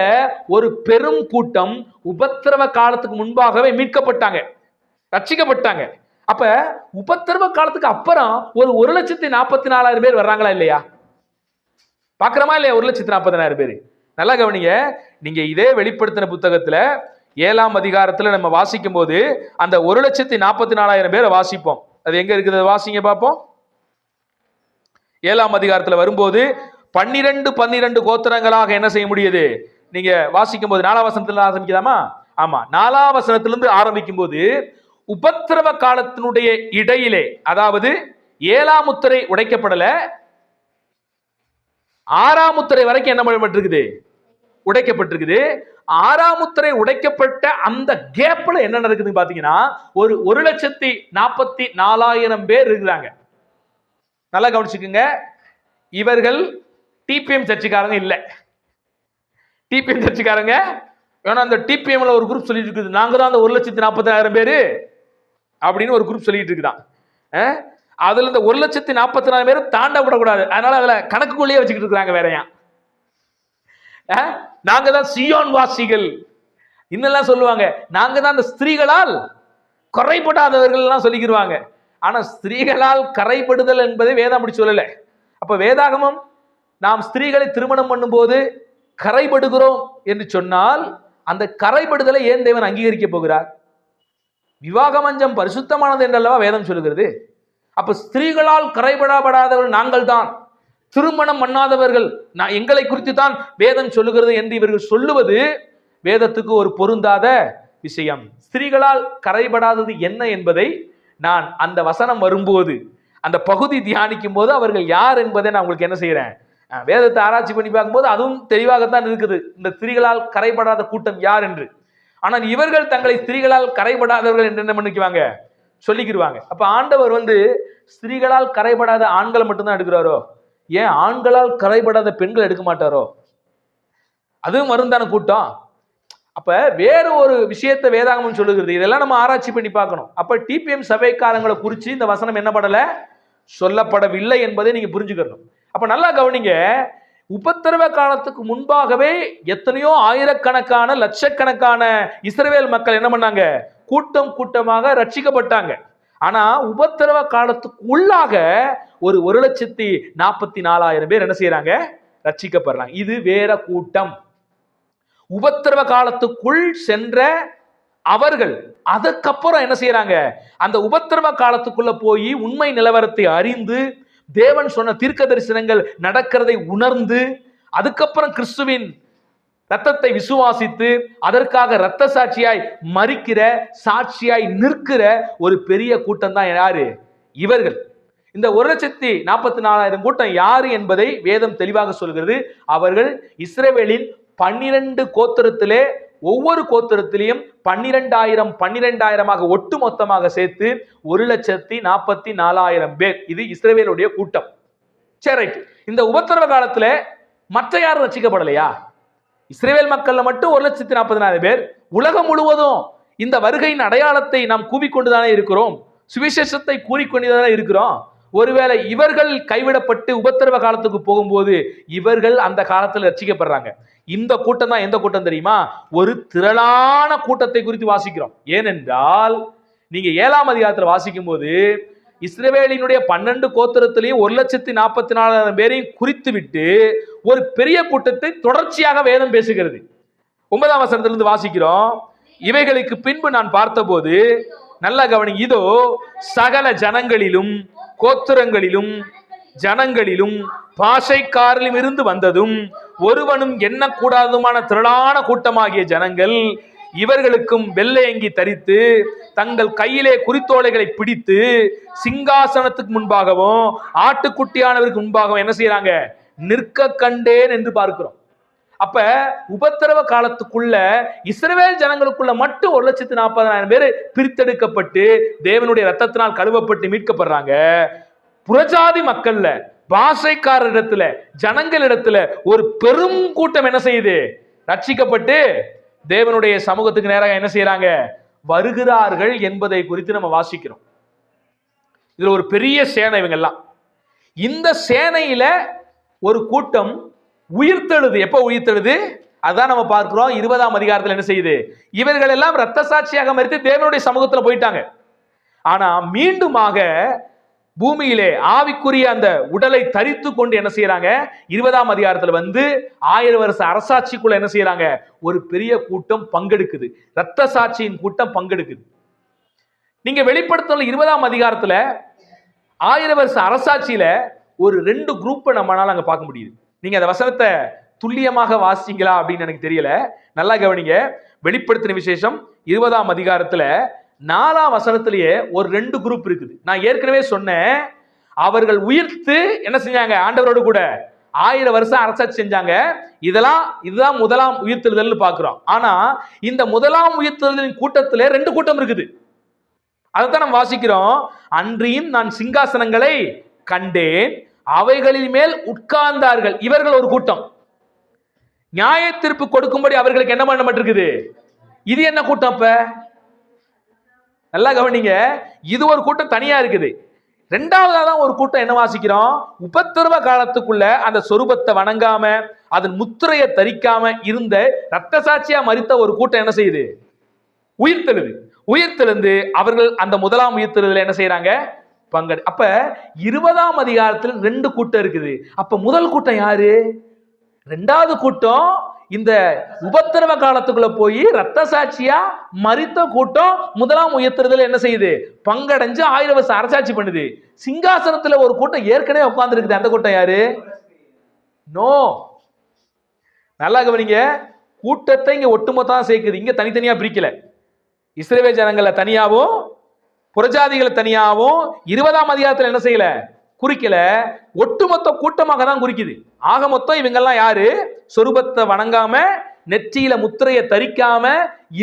ஒரு பெரும் கூட்டம் உபத்திரவ காலத்துக்கு முன்பாகவே மீட்கப்பட்டாங்க, ரட்சிக்கப்பட்டாங்க. அப்ப உபத்திரவ காலத்துக்கு அப்புறம் ஒரு 1,44,000 பேர் வர்றாங்களா இல்லையா? பாக்குறமா இல்லையா? 1,40,000 பேர். நல்லா கவனிங்க. நீங்க இதே வெளிப்படுத்தின புத்தகத்துல 7ஆம் அதிகாரத்துல நம்ம வாசிக்கும் போது அந்த 1,44,000 பேரை வாசிப்போம். அது எங்க இருக்குது? வாசிங்க பாப்போம். 7ஆம் அதிகாரத்துல வரும்போது 12 கோத்திரங்களாக என்ன செய்ய முடியுது? நீங்க வாசிக்கும் போது 4ஆம் வசனத்துல ஆரம்பிக்கலாமா? ஆமா, 4ஆம் வசனத்திலிருந்து ஆரம்பிக்கும் போது உபத்திரவ காலத்தினுடைய இடையிலே, அதாவது 7ஆம் முத்திரை உடைக்கப்படல, 6ஆம் முத்திரை வரைக்கும் என்ன பண்ணப்பட்டிருக்குது? உடைக்கப்பட்டிருக்குது. 6ஆம் முத்திரை உடைக்கப்பட்ட அந்த கேப்ல என்ன நடக்குதுன்னு பாத்தீங்கன்னா ஒரு 1,44,000 பேர் இருக்கிறாங்க. நல்லா கவனிச்சுக்குங்க. இவர்கள் டிபிஎம் சர்ச்சுக்காரங்க இல்ல. டிபிஎம் சர்ச்சுக்காரங்க ஏன்னா அந்த டிபிஎம்ல ஒரு குரூப் சொல்லிட்டு இருக்குது, நாங்க தான் அந்த 1,40,000 பேரு அப்படின்னு ஒரு குரூப் சொல்லிட்டு இருக்குதான். அதுல இந்த 1,40,000 பேர் தாண்ட விடக்கூடாது. அதனால அதுல கணக்குக்குள்ளேயே வச்சுக்கிட்டு இருக்காங்க. வேறையா நாங்க தான் சியோன் வாசிகள் இன்னெல்லாம் சொல்லுவாங்க. நாங்க தான் அந்த ஸ்திரீகளால் கரைப்படாதவர்கள் எல்லாம் சொல்லிக்கிடுவாங்க. ஆனா ஸ்திரீகளால் கரைப்படுதல் என்பதை வேதம் அப்படி சொல்லல. அப்ப வேதாகமம் நாம் ஸ்திரீகளை திருமணம் பண்ணும் போது கரைபடுகிறோம் என்று சொன்னால் அந்த கரைபடுதலை ஏன் தேவன் அங்கீகரிக்க போகிறார்? விவாக மஞ்சம் பரிசுத்தமானது என்றல்லவா வேதம் சொல்லுகிறது. அப்ப ஸ்திரீகளால் கரைபடாதவர்கள் நாங்கள் தான், திருமணம் பண்ணாதவர்கள் எங்களை குறித்து தான் வேதம் சொல்லுகிறது என்று இவர்கள் சொல்லுவது வேதத்துக்கு ஒரு பொருந்தாத விஷயம். ஸ்திரீகளால் கரைபடாதது என்ன என்பதை நான் அந்த வசனம் வரும்போது அந்த பகுதி தியானிக்கும் போது அவர்கள் யார் என்பதை நான் உங்களுக்கு என்ன செய்யறேன், வேதத்தை ஆராய்ச்சி பண்ணி பார்க்கும்போது அதுவும் தெளிவாகத்தான் இருக்குது, இந்த ஸ்திரீகளால் கரைபடாத கூட்டம் யார் என்று. ஆனால் இவர்கள் தங்களை ஸ்திரீகளால் கரைபடாதவர்கள் என்று என்ன பண்ணிக்குவாங்க, சொல்லிக்கிடுவாங்க. அப்ப ஆண்டவர் ஸ்திரீகளால் கரைபடாத ஆண்களை மட்டும்தான் எடுக்கிறாரோ? ஏன் ஆண்களால் கரைபடாத பெண்கள் எடுக்க மாட்டாரோ? அதுவும் மருந்தான கூட்டம். அப்ப வேற ஒரு விஷயத்தை வேதாகமம் சொல்லுகிறது. இதெல்லாம் நம்ம ஆராய்ச்சி பண்ணி பார்க்கணும். அப்ப டிபிஎம் சபைக்காரங்களை குறித்து இந்த வசனம் என்ன படல, சொல்லப்படவில்லை என்பதை நீங்க புரிஞ்சுக்கணும். அப்ப நல்லா கவனிங்க, உபத்திரவ காலத்துக்கு முன்பாகவே எத்தனையோ ஆயிரக்கணக்கான லட்சக்கணக்கான இஸ்ரவேல் மக்கள் என்ன பண்ணாங்க, கூட்டம் கூட்டமாக ரட்சிக்கப்பட்டாங்க. ஆனா உபத்திரவ காலத்துக்கு உள்ளாக ஒரு 1,44,000 பேர் என்ன செய்யறாங்க, ரட்சிக்கப்படுறாங்க. இது வேற கூட்டம். உபத்திரவ காலத்துக்குள் சென்ற அவர்கள் அதுக்கப்புறம் என்ன செய்யறாங்க, அந்த உபத்திரவ காலத்துக்குள்ள போய் உண்மை நிலவரத்தை அறிந்து தேவன் சொன்ன தீர்க்க தரிசனங்கள் நடக்கிறதை உணர்ந்து அதுக்கப்புறம் கிறிஸ்துவின் ரத்தத்தை விசுவாசித்து அதற்காக இரத்த சாட்சியாய் மரிக்கிற, சாட்சியாய் நிற்கிற ஒரு பெரிய கூட்டம் தான் யாரு, இவர்கள். இந்த 1,44,000 கூட்டம் யாரு என்பதை வேதம் தெளிவாக சொல்கிறது. அவர்கள் இஸ்ரவேலின் 12 கோத்திரத்திலே ஒவ்வொரு கோத்திரத்திலையும் 12,000 ஒட்டு மொத்தமாக சேர்த்து 1,44,000 பேர். இது இஸ்ரவேலுடைய கூட்டம். சரி, இந்த உபத்திரவ காலத்துல மற்ற யாரும் ரட்சிக்கப்படலையா? இஸ்ரவேல் மக்கள்ல மட்டும் 1,40,000 பேர். உலகம் முழுவதும் இந்த வருகையின் அடையாளத்தை நாம் கூவிக்கொண்டுதானே இருக்கிறோம், சுவிசேஷத்தை கூறிக்கொண்டுதானே இருக்கிறோம். ஒருவேளை இவர்கள் கைவிடப்பட்டு உபத்திரவ காலத்துக்கு போகும்போது இவர்கள் அந்த காலத்தில் ரட்சிக்கப்படுறாங்க. இந்த கூட்டம் தான் எந்த கூட்டம் தெரியுமா? ஒரு திரளான கூட்டத்தை குறித்து வாசிக்கிறோம். ஏனென்றால் நீங்க 7ஆம் அதிகாரத்தில் வாசிக்கும் போது இஸ்ரவேலினுடைய 12 கோத்திரத்திலையும் 1,44,000 பேரையும் குறித்து விட்டு ஒரு பெரிய கூட்டத்தை தொடர்ச்சியாக வேதம் பேசுகிறது. 9ஆம் வசனத்திலிருந்து வாசிக்கிறோம். இவைகளுக்கு பின்பு நான் பார்த்தபோது, நல்ல கவனி, இதோ சகல ஜனங்களிலும் கோத்திரங்களிலும் ஜனங்களிலும் பாஷைக்காரிலும் இருந்து வந்ததும் ஒருவனும் எண்ணக்கூடாதுமான திரளான கூட்டமாகிய ஜனங்கள் இவர்களுக்கும் வெள்ளை அங்கி தரித்து தங்கள் கையிலே குறித்தோலைகளை பிடித்து சிங்காசனத்துக்கு முன்பாகவும் ஆட்டுக்குட்டியானவருக்கு முன்பாகவும் என்ன செய்யறாங்க, நிற்க கண்டேன் என்று பார்க்கிறோம். அப்ப உபத்திரவ காலத்துக்குள்ள இஸ்ரவேல் ஜனங்களுக்குள்ள மட்டும் 1,40,000 பேர் பிரித்தெடுக்கப்பட்டு தேவனுடைய ரத்தத்தினால் கழுவப்பட்டு மீட்கப்படுறாங்க. புறஜாதி மக்கள்ல, பாஷைக்காரரிடத்துல, ஜனங்களிடத்துல ஒரு பெரும் கூட்டம் என்ன செய்யுது, ரட்சிக்கப்பட்டு தேவனுடைய சமூகத்துக்கு நேராக என்ன செய்யறாங்க, வருகிறார்கள் என்பதை குறித்து நம்ம வாசிக்கிறோம். இதுல ஒரு பெரிய சேனை இவங்கெல்லாம். இந்த சேனையில ஒரு கூட்டம் உயிர்த்தெழுது. எப்ப உயிர்த்தெழுது? அதான் நம்ம பார்க்கிறோம் 20ஆம் அதிகாரத்தில் என்ன செய்யுது, இவர்கள் எல்லாம் இரத்த சாட்சியாக மரித்து தேவனுடைய சமூகத்தில் போயிட்டாங்க. ஆனா மீண்டுமாக பூமியிலே ஆவிக்குரிய அந்த உடலை தரித்து கொண்டு என்ன செய்யறாங்க, 20ஆம் அதிகாரத்தில் வந்து 1000 வருஷ அரசாட்சிக்குள்ள என்ன செய்யறாங்க, ஒரு பெரிய கூட்டம் பங்கெடுக்குது. இரத்த சாட்சியின் கூட்டம் பங்கெடுக்குது. நீங்க வெளிப்படுத்தல 20ஆம் அதிகாரத்துல 1000 வருஷ அரசாட்சியில ஒரு 2 குரூப்பை நம்மளால அங்க பார்க்க முடியுது. நீங்க அந்த வசனத்தை துல்லியமாக வாசிங்களா அப்படின்னு எனக்கு தெரியல. நல்லா கவனிங்க. வெளிப்படுத்தின விசேஷம் 20ஆம் அதிகாரத்துல 4ஆம் வசனத்திலேயே ஒரு 2 குரூப் இருக்குது. நான் ஏற்கனவே சொன்னேன், அவர்கள் உயிர்த்து என்ன செஞ்சாங்க, ஆண்டவரோடு கூட 1000 வருஷம் அரசாட்சி செஞ்சாங்க. இதுதான் முதலாம் உயிர்த்தெழுதல் பார்க்கிறோம். ஆனா இந்த முதலாம் உயிர்த்தெழுதலின் கூட்டத்திலே 2 கூட்டம் இருக்குது. அதைத்தான் நம்ம வாசிக்கிறோம். அன்றியும் நான் சிங்காசனங்களை கண்டேன், அவைகளின் மேல் உட்கார்ந்தார்கள். இவர்கள் ஒரு கூட்டம். நியாய தீர்ப்பு கொடுக்கும்படி அவர்களுக்கு என்ன பண்ணப்பட்டிருக்குது. இது என்ன கூட்டம்? அப்ப நல்லா கவனிங்க, இது ஒரு கூட்டம் தனியா இருக்குது. 2வதாக ஒரு கூட்டம் என்ன வாசிக்கிறோம், உபத்திரவ காலத்துக்குள்ள அந்த சொரூபத்தை வணங்காம அதன் முத்திரையை தரிக்காம இருந்த இரத்த சாட்சியா மரித்த ஒரு கூட்டம் என்ன செய்யுது, உயிர்த்தெழுது. உயிர்த்தெழுந்து அவர்கள் அந்த முதலாம் உயிர்த்தெழுதல என்ன செய்யறாங்க, பங்கெடு. அப்ப 20ஆம் அதிகாரத்தில் 2 கூட்டம் இருக்குது. அப்ப முதல் கூட்டம் யாரு? 2வது கூட்டம் இந்த உபத்திரவ காலத்துக்குள்ள போய் இரத்த சாட்சியா மரித்த கூட்டம் முதலாம் உயிர்த்தெழுதல் என்ன செய்யுது, பங்கடைஞ்சு 1000 வருஷம் அரசாட்சி பண்ணுது. சிங்காசனத்துல ஒரு கூட்டம் ஏற்கனவே உட்கார்ந்து இருக்குது. அந்த கூட்டம் யாரு? நோ. நல்லா கவனிங்க, கூட்டத்தை இங்க ஒட்டுமொத்தமா சேர்க்குது. இங்க தனித்தனியா பிரிக்கல. இஸ்ரவேல் ஜனங்களை தனியாவும் புறஜாதிகளை தனியாவும் 20ஆம் அதிகாரத்தில் என்ன செய்யல, குறிக்கல. ஒட்டுமொத்த கூட்டமாக தான் குறிக்குது. ஆக மொத்தம் இவங்கெல்லாம் யாரு, சொரூபத்தை வணங்காம நெற்றியில முத்திரையை தரிக்காம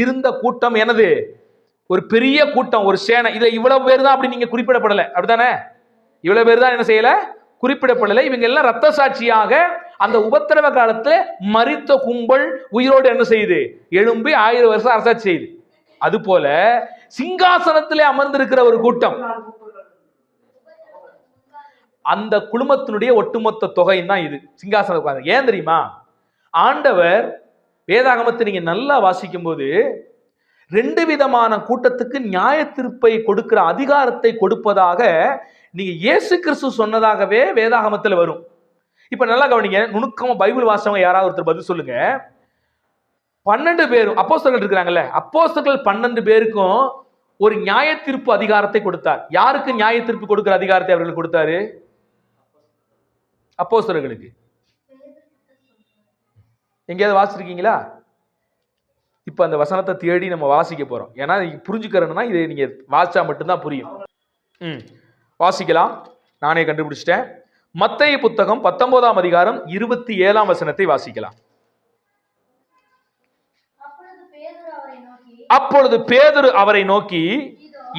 இருந்த கூட்டம். எனது ஒரு பெரிய கூட்டம், ஒரு சேனை. இதுல இவ்வளவு பேர் தான் அப்படி நீங்க குறிப்பிடப்படல, அப்படித்தானே? இவ்வளவு பேர் தான் என்ன செய்யல, குறிப்பிடப்படலை. இவங்க எல்லாம் ரத்த சாட்சியாக அந்த உபத்திரவ காலத்துல மரித்த கும்பல் உயிரோடு என்ன செய்யுது? எழும்பி 1000 வருஷம் அரசாட்சி செய்யுது. அது போல சிங்காசனத்திலே அமர்ந்திருக்கிற ஒரு கூட்டம், அந்த குழுமத்தினுடைய ஒட்டுமொத்த தொகையும் தான் இது சிங்காசனம். ஏன் தெரியுமா? ஆண்டவர் வேதாகமத்தை நீங்க நல்லா வாசிக்கும் போது 2 விதமான கூட்டத்துக்கு நியாய தீர்ப்பை கொடுக்கிற அதிகாரத்தை கொடுப்பதாக நீங்க இயேசு கிறிஸ்து சொன்னதாகவே வேதாகமத்தில் வரும். இப்ப நல்லா கவனிங்க, நுணுக்கமா பைபிள் வாசவங்க யாராவது ஒருத்தர் பதில் சொல்லுங்க. 12 பேரும் அப்போஸ்தலர்கள் இருக்கிறாங்கல்ல, அப்போஸ்தலர்கள் 12 பேருக்கும் ஒரு நியாய தீர்ப்பு அதிகாரத்தை கொடுத்தார். யாருக்கு நியாய தீர்ப்பு கொடுக்கிற அதிகாரத்தை அவர்கள் கொடுத்தாரு? அப்போஸ்தலர்களுக்கு. எங்கேயாவது வாசிச்சிருக்கீங்களா? இப்ப அந்த வசனத்தை தேடி நம்ம வாசிக்க போறோம். ஏன்னா புரிஞ்சுக்கிறேன்னா இதை நீங்க வாசிச்சா மட்டும்தான் புரியும். வாசிக்கலாம். நானே கண்டுபிடிச்சிட்டேன். மத்தேயு புத்தகம் 19ஆம் அதிகாரம் 27ஆம் வசனத்தை வாசிக்கலாம். அப்பொழுது பேதுரு அவரை நோக்கி,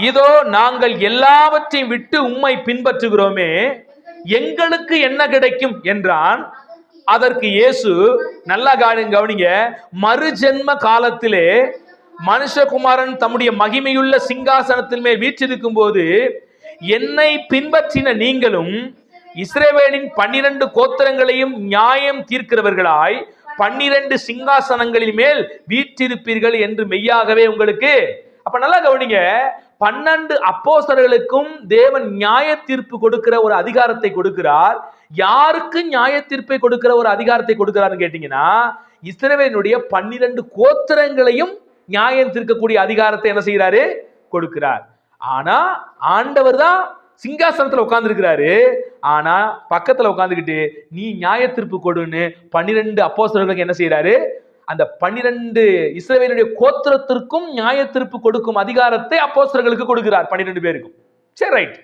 இதோ நாங்கள் எல்லாவற்றையும் விட்டு உம்மை பின்பற்றுகிறோமே, எங்களுக்கு என்ன கிடைக்கும் என்றான். அதற்கு இயேசு, நல்லா கவனிங்க, மறுஜென்ம காலத்திலே மனுஷகுமாரன் தம்முடைய மகிமையுள்ள சிங்காசனத்தின் மேல் வீற்றிருக்கும் போது என்னை பின்பற்றின நீங்களும் இஸ்ரவேலின் 12 கோத்திரங்களையும் நியாயம் தீர்க்கிறவர்களாய் 12 சிங்காசனங்களின் மேல் வீற்றிருப்பீர்கள் என்று மெய்யாகவே உங்களுக்கு. அப்ப நல்லா கவனிங்க, 12 அப்போஸ்தலர்களுக்கும் தேவன் நியாய தீர்ப்பு கொடுக்கிற ஒரு அதிகாரத்தை கொடுக்கிறார். யாருக்கு நியாய தீர்ப்பை கொடுக்கிற ஒரு அதிகாரத்தை கொடுக்கிறார்னு கேட்டீங்கன்னா, இஸ்ரவேலுடைய 12 கோத்திரங்களையும் நியாயம் தீர்க்கக்கூடிய அதிகாரத்தை என்ன செய்யறாரு? கொடுக்கிறார். ஆனா ஆண்டவர் தான் சிங்காசனத்துல உட்கார்ந்து இருக்கிறாரு. ஆனா பக்கத்துல உட்கார்ந்துகிட்டு நீ நியாய தீர்ப்பு கொடுன்னு 12 அப்போஸ்தலர்களுக்கு என்ன செய்யறாரு? அந்த 12 இஸ்ரவேலுடைய கோத்திரத்திற்கும் நியாய தீர்ப்பு கொடுக்கும் அதிகாரத்தை அப்போஸ்தலர்களுக்கு கொடுக்கிறார், 12 பேருக்கும். சரி, ரைட்.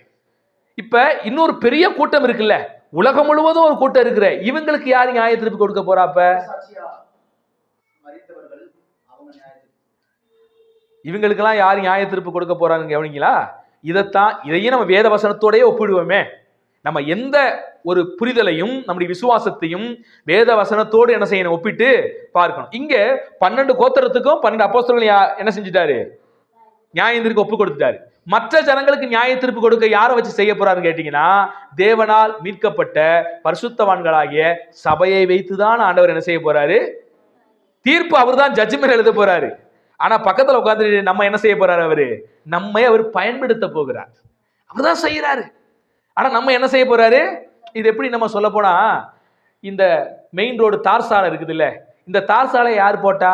இப்ப இன்னொரு பெரிய கூட்டம் இருக்குல்ல, உலகம் முழுவதும் ஒரு கூட்டம் இருக்கிற, இவங்களுக்கு யாரு நியாய தீர்ப்பு கொடுக்க போறாப்ப? இவங்களுக்கெல்லாம் யாரு நியாய தீர்ப்பு கொடுக்க போறாங்க கவனிங்களா? இதையும் நம்ம வேத வசனத்தோடய ஒப்பிடுவோமே. நம்ம எந்த ஒரு புரிதலையும் நம்முடைய விசுவாசத்தையும் வேத வசனத்தோடு என்ன செய்யணும்? ஒப்பிட்டு பார்க்கணும். இங்க 12 கோத்திரத்துக்கும் 12 அப்போஸ்தலர்கள் என்ன செஞ்சுட்டாரு? நியாய தீர்ப்பு ஒப்பு கொடுத்துட்டாரு. மற்ற ஜனங்களுக்கு நியாய தீர்ப்பு கொடுக்க யாரை வச்சு செய்ய போறாருன்னு கேட்டீங்கன்னா, தேவனால் மீட்கப்பட்ட பரிசுத்தவான்களாகிய சபையை வைத்துதான் ஆண்டவர் என்ன செய்ய போறாரு? தீர்ப்பு அவர் தான் ஜட்ஜ்மென்ட் எழுத போறாரு. ஆனா பக்கத்துல உட்கார்ந்து நம்ம என்ன செய்ய போறாரு? அவரு நம்மை அவர் பயன்படுத்த போகிறார். அவர்தான் செய்யறாரு. ஆனா நம்ம என்ன செய்ய போறாரு? இது எப்படி நம்ம சொல்ல போனா, இந்த மெயின் ரோடு தார் சாலை இருக்குது இல்ல, இந்த தார் சாலை யார் போட்டா?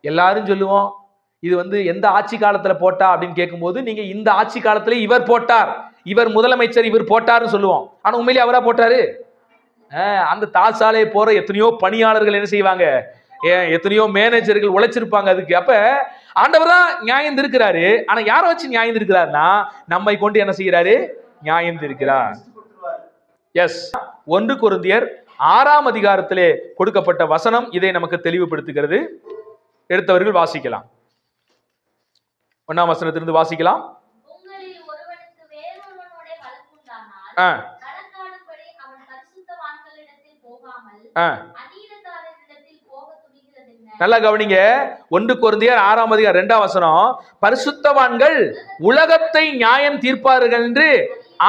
எல்லாரும் சொல்லுவோம் இது எந்த ஆட்சி காலத்துல போட்டா அப்படின்னு கேட்கும்போது, நீங்க இந்த ஆட்சி காலத்துல இவர் போட்டார், இவர் முதலமைச்சர், இவர் போட்டார்னு சொல்லுவோம். ஆனா உண்மையிலே அவரா போட்டாரு? அந்த தார் சாலையை போற எத்தனையோ பணியாளர்கள் என்ன செய்வாங்க, எத்தனையோ மேனேஜர்கள் உழைச்சிருப்பாங்க அதுக்கு. அப்ப ஆண்டவர் தான் நியாயம் இருக்கிறாரு. ஆனா யாரை வச்சு நியாயம் இருக்கிறார்னா, நம்மை கொண்டு என்ன செய்யறாரு? நியாயம் இருக்கிறார். எஸ், 1 கொரிந்தியர் 6ஆம் அதிகாரத்திலே கொடுக்கப்பட்ட வசனம் இதை நமக்கு தெளிவுபடுத்துகிறது. எடுத்தவர்கள் வாசிக்கலாம். 1ஆம் வசனத்திலிருந்து வாசிக்கலாம். நல்லா கவனிங்க, 1 கொரிந்தியர் 6ஆம் அதிகாரம் 2ஆம் வசனம், பரிசுத்தவான்கள் உலகத்தை நியாயம் தீர்ப்பார்கள் என்று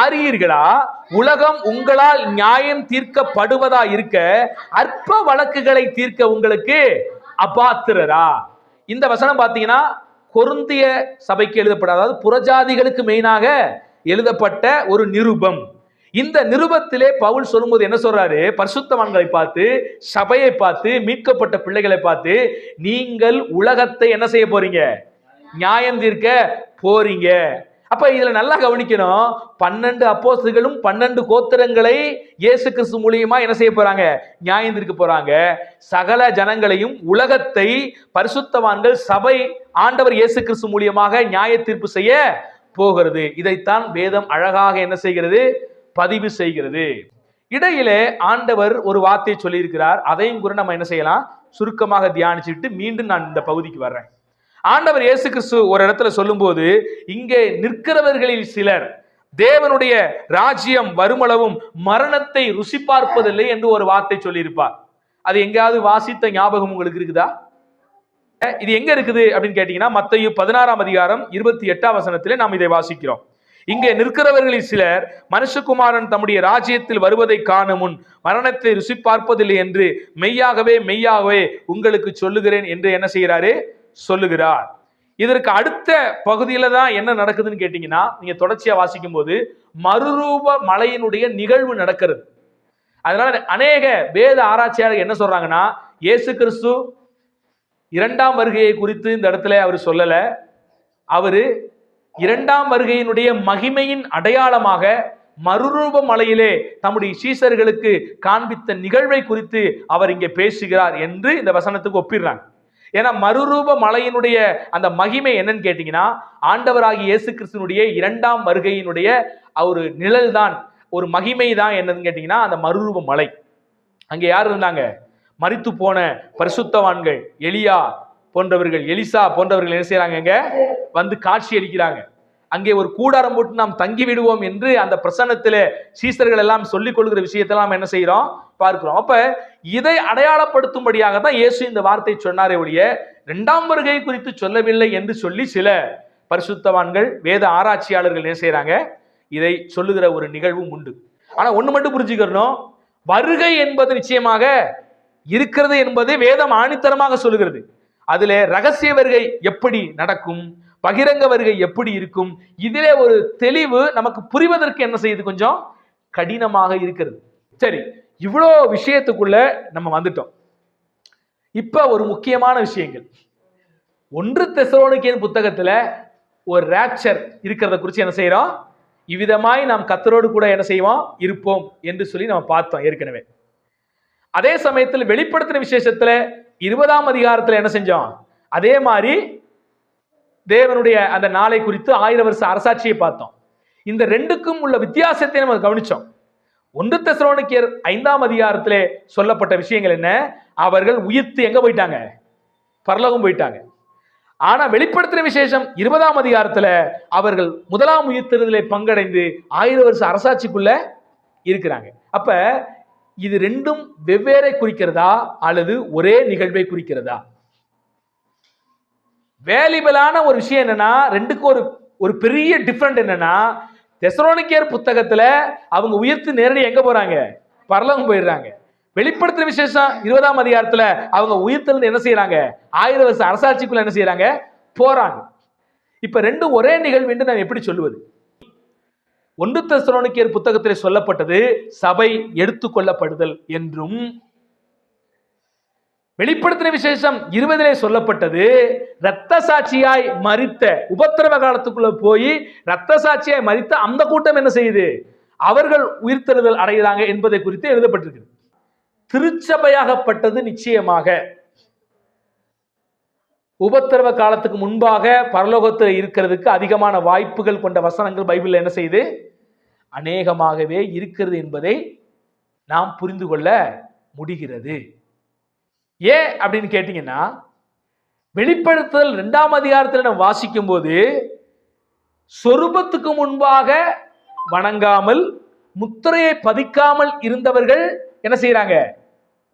அறியீர்களா? உலகம் உங்களால் நியாயம் தீர்க்கப்படுவதா இருக்க அற்ப வழக்குகளை தீர்க்க உங்களுக்கு அபாத்திரரா? இந்த வசனம் பாத்தீங்கன்னா கொரிந்திய சபைக்கு எழுதப்பட்ட, அதாவது புறஜாதிகளுக்கு மெயினாக எழுதப்பட்ட ஒரு நிருபம். இந்த நிருபத்திலே பவுல் சொல்லும்போது என்ன சொல்றாரு? பரிசுத்தவான்களை பார்த்து, சபையை பார்த்து, மீட்கப்பட்ட பிள்ளைகளை பார்த்து, நீங்கள் உலகத்தை என்ன செய்ய போறீங்க? நியாயம் தீர்க்க போறீங்க. அப்ப இதுல நல்லா கவனிக்கணும், 12 அப்போஸ்தலர்களும் 12 கோத்திரங்களை இயேசு கிறிஸ்து மூலியமா என்ன செய்ய போறாங்க? நியாயம் தீர்க்க போறாங்க. சகல ஜனங்களையும், உலகத்தை பரிசுத்தவான்கள், சபை ஆண்டவர் இயேசு கிறிஸ்து மூலியமாக நியாய தீர்ப்பு செய்ய போகிறது. இதைத்தான் வேதம் அழகாக என்ன செய்கிறது? பதிவு செய்கிறது. இடையிலே ஆண்டவர் ஒரு வார்த்தையை சொல்லி இருக்கிறார். அதையும் கூட நம்ம என்ன செய்யலாம்? சுருக்கமாக தியானிச்சுட்டு மீண்டும் நான் இந்த பகுதிக்கு வர்றேன். ஆண்டவர் இயேசு கிறிஸ்து ஒரு இடத்துல சொல்லும் போது, இங்கே நிற்கிறவர்களில் சிலர், தேவனுடைய ராஜ்யம் வருமளவும் மரணத்தை ருசி பார்ப்பதில்லை என்று ஒரு வார்த்தை சொல்லியிருப்பார். அது எங்கேயாவது வாசித்த ஞாபகம் உங்களுக்கு இருக்குதா? இது எங்க இருக்குது அப்படின்னு கேட்டீங்கன்னா, மத்தேயு 16ஆம் அதிகாரம் 28ஆம் வசனத்திலே நாம் இதை வாசிக்கிறோம். இங்கே நிற்கிறவர்களில் சிலர் மனுஷகுமாரன் தம்முடைய ராஜ்யத்தில் வருவதை காண முன் மரணத்தை ருசி பார்ப்பதில்லை என்று மெய்யாகவே மெய்யாகவே உங்களுக்கு சொல்லுகிறேன் என்று என்ன செய்கிறாரு? சொல்லுகிறார். இதற்கு அடுத்த பகுதியில தான் என்ன நடக்குதுன்னு கேட்டீங்கன்னா, நீங்க தொடர்ச்சியா வாசிக்கும் போது மறுரூப மலையினுடைய நிகழ்வு நடக்கிறது. அதனால அநேக வேத ஆராய்ச்சியாளர்கள் என்ன சொல்றாங்கன்னா, இயேசு கிறிஸ்து இரண்டாம் வருகையை குறித்து இந்த இடத்துல அவர் சொல்லல. அவரு இரண்டாம் வருகையினுடைய மகிமையின் அடையாளமாக மறுரூப மலையிலே தம்முடைய சீசர்களுக்கு காண்பித்த நிகழ்வை குறித்து அவர் இங்கே பேசுகிறார் என்று இந்த வசனத்துக்கு ஒப்பிடுறாங்க. ஏன்னா மறுரூப மலையினுடைய அந்த மகிமை என்னன்னு கேட்டீங்கன்னா, ஆண்டவராகிய இயேசு கிறிஸ்துனுடைய இரண்டாம் வருகையினுடைய ஒரு நிழல் தான், ஒரு மகிமை தான். என்னன்னு கேட்டீங்கன்னா, அந்த மறுரூப மலை. அங்கே யார் இருந்தாங்க? மரித்து போன பரிசுத்தவான்கள், எலியா போன்றவர்கள், எலிசா போன்றவர்கள் என்ன செய்யறாங்க? வந்து காட்சி அளிக்கிறாங்க. அங்கே ஒரு கூடாரம் போட்டு நாம் தங்கி விடுவோம் என்று அந்த பிரசன்னத்திலே சீசர்கள் எல்லாம் சொல்லிக் கொள்கிற விஷயத்தெல்லாம் என்ன செய்யறோம்? பார்க்கிறோம். அப்ப இதை அடையாளப்படுத்தும்படியாக தான் இயேசு இந்த வார்த்தை சொன்னாரே ஒழிய இரண்டாம் வருகை குறித்து சொல்லவில்லை என்று சொல்லி சில பரிசுத்தவான்கள், வேத ஆராய்ச்சியாளர்கள் என்ன செய்யறாங்க? இதை சொல்லுகிற ஒரு நிகழ்வும் உண்டு. ஆனா ஒண்ணு மட்டும் புரிஞ்சுக்கணும், வருகை என்பது நிச்சயமாக இருக்கிறது என்பதை வேதம் ஆணித்தரமாக சொல்லுகிறது. அதுல ரகசிய வருகை எப்படி நடக்கும், பகிரங்க வருகை எப்படி இருக்கும், இதிலே ஒரு தெளிவு நமக்கு புரிவதற்கு என்ன செய்யுது? கொஞ்சம் கடினமாக இருக்கிறது. சரி, இவ்வளோ விஷயத்துக்குள்ள நம்ம வந்துட்டோம். இப்ப ஒரு முக்கியமான விஷயங்கள், 1 தெசலோனிக்கேயர் புத்தகத்துல ஒரு ராப்சர் இருக்கிறத குறித்து என்ன செய்யறோம்? இவ்விதமாய் நாம் கர்த்தரோடு கூட என்ன செய்வோம்? இருப்போம் என்று சொல்லி நம்ம பார்த்தோம் ஏற்கனவே. அதே சமயத்தில் வெளிப்படுத்தின விசேஷத்துல 20ஆம் அதிகாரத்துல என்ன செஞ்சோம்? அதே மாதிரி தேவனுடைய அந்த நாளை குறித்து 1000 வருஷ அரசாட்சியை பார்த்தோம். இந்த ரெண்டுக்கும் உள்ள வித்தியாசத்தை நம்ம கவனிச்சோம். 1 தெசலோனிக்கேயர் 5ஆம் அதிகாரத்திலே சொல்லப்பட்ட விஷயங்கள் என்ன? அவர்கள் உயிர்த்து எங்க போயிட்டாங்க? பரலோகம் போயிட்டாங்க. ஆனா வெளிப்படுத்தின விசேஷம் 20ஆம் அதிகாரத்துல அவர்கள் முதலாம் உயிர்த்தெழுதலை பங்கடைந்து 1000 வருஷ அரசாட்சிக்குள்ள இருக்கிறாங்க. அப்ப இது ரெண்டும் வெவ்வேறை குறிக்கிறதா அல்லது ஒரே நிகழ்வை குறிக்கிறதா? வேலிபிளான ஒரு விஷயம் என்னன்னா, ரெண்டுக்கும் ஒரு பெரிய டிஃபரண்ட் என்னன்னா, தெசலோனிக்கேயர் புத்தகத்துல அவங்க உயிர்த்து நேரடி எங்க போறாங்க? பரலோகம் போயிடுறாங்க. வெளிப்படுத்தின விசேஷம் 20ஆம் அதிகாரத்துல அவங்க உயிர்த்தெழுந்து என்ன செய்யறாங்க? 1000 வருஷ அரசாட்சிக்குள்ள என்ன செய்யறாங்க? போறாங்க. இப்ப ரெண்டும் ஒரே நிகழ்வு என்று நான் எப்படி சொல்லுவது? 1 தெசலோனிக்கேயர் புத்தகத்தில் சொல்லப்பட்டது சபை எடுத்துக்கொள்ளப்படுதல் என்றும், வெளிப்படுத்தின விசேஷம் 20 சொல்லப்பட்டது இரத்த சாட்சியாய் மரித்த, உபத்திரவ காலத்துக்குள்ள போய் இரத்த சாட்சியாய் மரித்த அந்த கூட்டம் என்ன செய்யுது? அவர்கள் உயிர்த்தெழுதல் அடைகிறாங்க என்பதை குறித்து எழுதப்பட்டிருக்கு. திருச்சபையாகப்பட்டது நிச்சயமாக உபத்திரவ காலத்துக்கு முன்பாக பரலோகத்தில் இருக்கிறதுக்கு அதிகமான வாய்ப்புகள் கொண்ட வசனங்கள் பைபிள்ல என்ன செய்யுது? அநேகமாகவே இருக்கிறது என்பதை நாம் புரிந்து கொள்ள முடிகிறது. ஏன் அப்படின்னு கேட்டீங்கன்னா, வெளிப்படுத்தல் 2ஆம் அதிகாரத்தில் நம்ம வாசிக்கும் போது சொரூபத்துக்கு முன்பாக வணங்காமல் முத்திரையை பதிக்காமல் இருந்தவர்கள் என்ன செய்யறாங்க?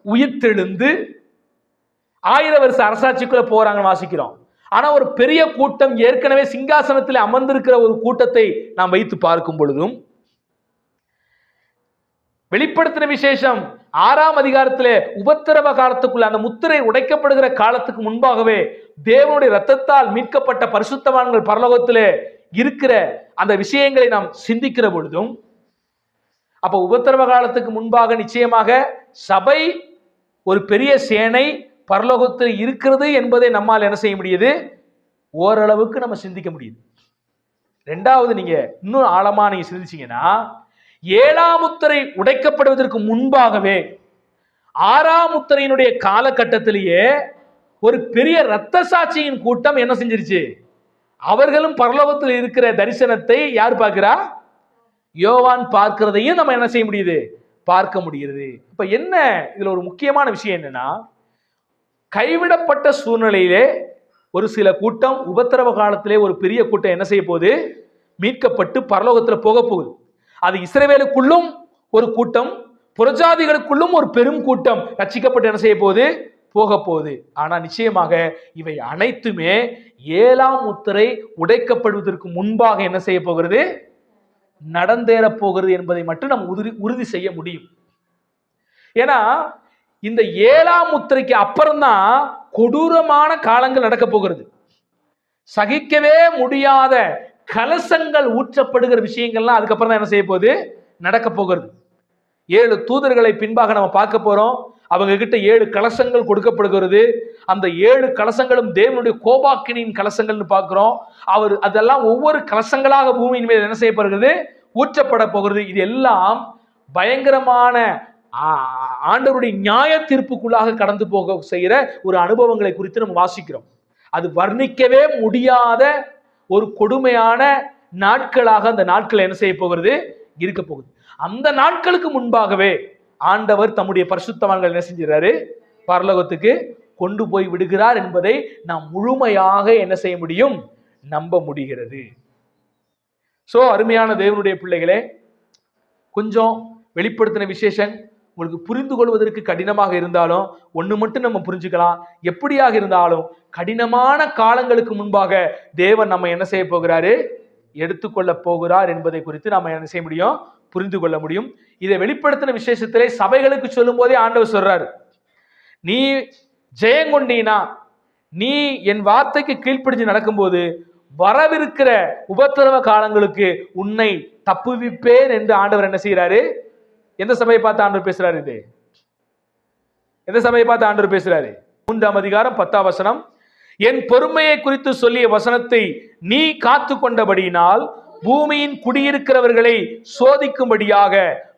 உயிர்த்தெழுந்து 1000 வருஷ அரசாட்சிக்குள்ள போறாங்க வாசிக்கிறோம். ஆனா ஒரு பெரிய கூட்டம் ஏற்கனவே சிங்காசனத்தில் அமர்ந்திருக்கிற ஒரு கூட்டத்தை நாம் வைத்து பார்க்கும் பொழுதும், வெளிப்படுத்தின விசேஷம் 6ஆம் அதிகாரத்திலே உபத்திரவ காலத்துக்குள்ள அந்த முத்திரை உடைக்கப்படுகிற காலத்துக்கு முன்பாகவே தேவனுடைய இரத்தத்தால் மீட்கப்பட்ட பரிசுத்தவான்கள் பரலோகத்திலே இருக்கிற அந்த விஷயங்களை நாம் சிந்திக்கிற பொழுதும், அப்ப உபத்திரவ காலத்துக்கு முன்பாக நிச்சயமாக சபை ஒரு பெரிய சேனை பரலோகத்தில் இருக்கிறது என்பதை நம்மால் என்ன செய்ய முடியுது? ஓரளவுக்கு நம்ம சிந்திக்க முடியுது. ரெண்டாவது, நீங்க இன்னும் ஆழமா நீங்க சிந்திச்சீங்கன்னா, 7ஆம் முத்திரை உடைக்கப்படுவதற்கு முன்பாகவே 6ஆம் முத்திரையினுடைய காலகட்டத்திலேயே ஒரு பெரிய இரத்த சாட்சியின் கூட்டம் என்ன செஞ்சிருச்சு? அவர்களும் பரலோகத்தில் இருக்கிற தரிசனத்தை யார் பார்க்கிறா? யோவான் பார்க்கிறதையும் நம்ம என்ன செய்ய முடியுது? பார்க்க முடிகிறது. இப்ப என்ன இதுல ஒரு முக்கியமான விஷயம் என்னன்னா, கைவிடப்பட்ட சூழ்நிலையிலே ஒரு சில கூட்டம் உபத்திரவ காலத்திலே ஒரு பெரிய கூட்டம் என்ன செய்ய போகுது? மீட்கப்பட்டு பரலோகத்துல போக போகுது. அது இஸ்ரவேலுக்குள்ளும் ஒரு கூட்டம், புறஜாதிகளுக்குள்ளும் ஒரு பெரும் கூட்டம் ரட்சிக்கப்பட்டு என்ன செய்ய போகுது, போக போகுது. ஆனா நிச்சயமாக இவை அனைத்துமே 7ஆம் முத்திரை உடைக்கப்படுவதற்கு முன்பாக என்ன செய்ய போகிறது, நடந்தேற போகிறது என்பதை மட்டும் நம்ம உறுதி செய்ய முடியும். ஏன்னா இந்த 7ஆம் முத்திரைக்கு அப்புறம்தான் கொடூரமான காலங்கள் நடக்க போகிறது. சகிக்கவே முடியாத கலசங்கள் ஊற்றப்படுகிற விஷயங்கள்லாம் அதுக்கப்புறம் தான் என்ன செய்ய போகுது, நடக்க போகிறது. 7 தூதர்களை பின்பாக நம்ம பார்க்க போறோம். அவங்க கிட்ட 7 கலசங்கள் கொடுக்கப்படுகிறது. அந்த 7 கலசங்களும் தேவனுடைய கோபாக்கினின் கலசங்கள்னு பார்க்கிறோம். அவர் அதெல்லாம் ஒவ்வொரு கலசங்களாக பூமியின் மேல் என்ன செய்யப்படுகிறது, ஊற்றப்பட போகிறது. இது எல்லாம் பயங்கரமான ஆண்டவருடைய நியாய தீர்ப்புக்குள்ளாக கடந்து போக செய்கிற ஒரு அனுபவங்களை குறித்து நம்ம வாசிக்கிறோம். அது வர்ணிக்கவே முடியாத ஒரு கொடுமையான நாட்களாக அந்த நாட்கள் என்ன செய்ய போகிறது, இருக்க போகுது. அந்த நாட்களுக்கு முன்பாகவே ஆண்டவர் தம்முடைய பரிசுத்தவான்கள் என்ன செஞ்சாரு, பரலோகத்துக்கு கொண்டு போய் விடுகிறார் என்பதை நாம் முழுமையாக என்ன செய்ய முடியும், நம்ப முடிகிறது. சோ அருமையான தேவனுடைய பிள்ளைகளே, கொஞ்சம் வெளிப்படுத்தின விசேஷன் உங்களுக்கு புரிந்து கொள்வதற்கு கடினமாக இருந்தாலும் ஒண்ணு மட்டும் நம்ம புரிஞ்சுக்கலாம். எப்படியாக இருந்தாலும் கடினமான காலங்களுக்கு முன்பாக தேவன் நம்ம என்ன செய்ய போகிறாரு, எடுத்துக்கொள்ள போகிறார் என்பதை குறித்து நாம என்ன செய்ய முடியும், புரிந்து கொள்ள முடியும். இதை வெளிப்படுத்தின விசேஷத்திலே சபைகளுக்கு சொல்லும் போதே ஆண்டவர் சொல்றாரு, நீ ஜெயங்கொண்டீனா, நீ என் வார்த்தைக்கு கீழ்ப்படிஞ்சு நடக்கும்போது வரவிருக்கிற உபத்திரவ காலங்களுக்கு உன்னை தப்புவிப்பேன் என்று ஆண்டவர் என்ன செய்யறாரு. எந்த சபையை பார்த்து ஆண்டவர் பேசுறாரு, இது எந்த சபையை பார்த்து ஆண்டவர் பேசுறாரு? 3ஆம் அதிகாரம் 10ஆம் வசனம், என் பொறுமையை குறித்து சொல்லிய வசனத்தை நீ காத்து கொண்டபடியினால் பூமியின் குடியிருக்கிறவர்களை சோதிக்கும்படியாக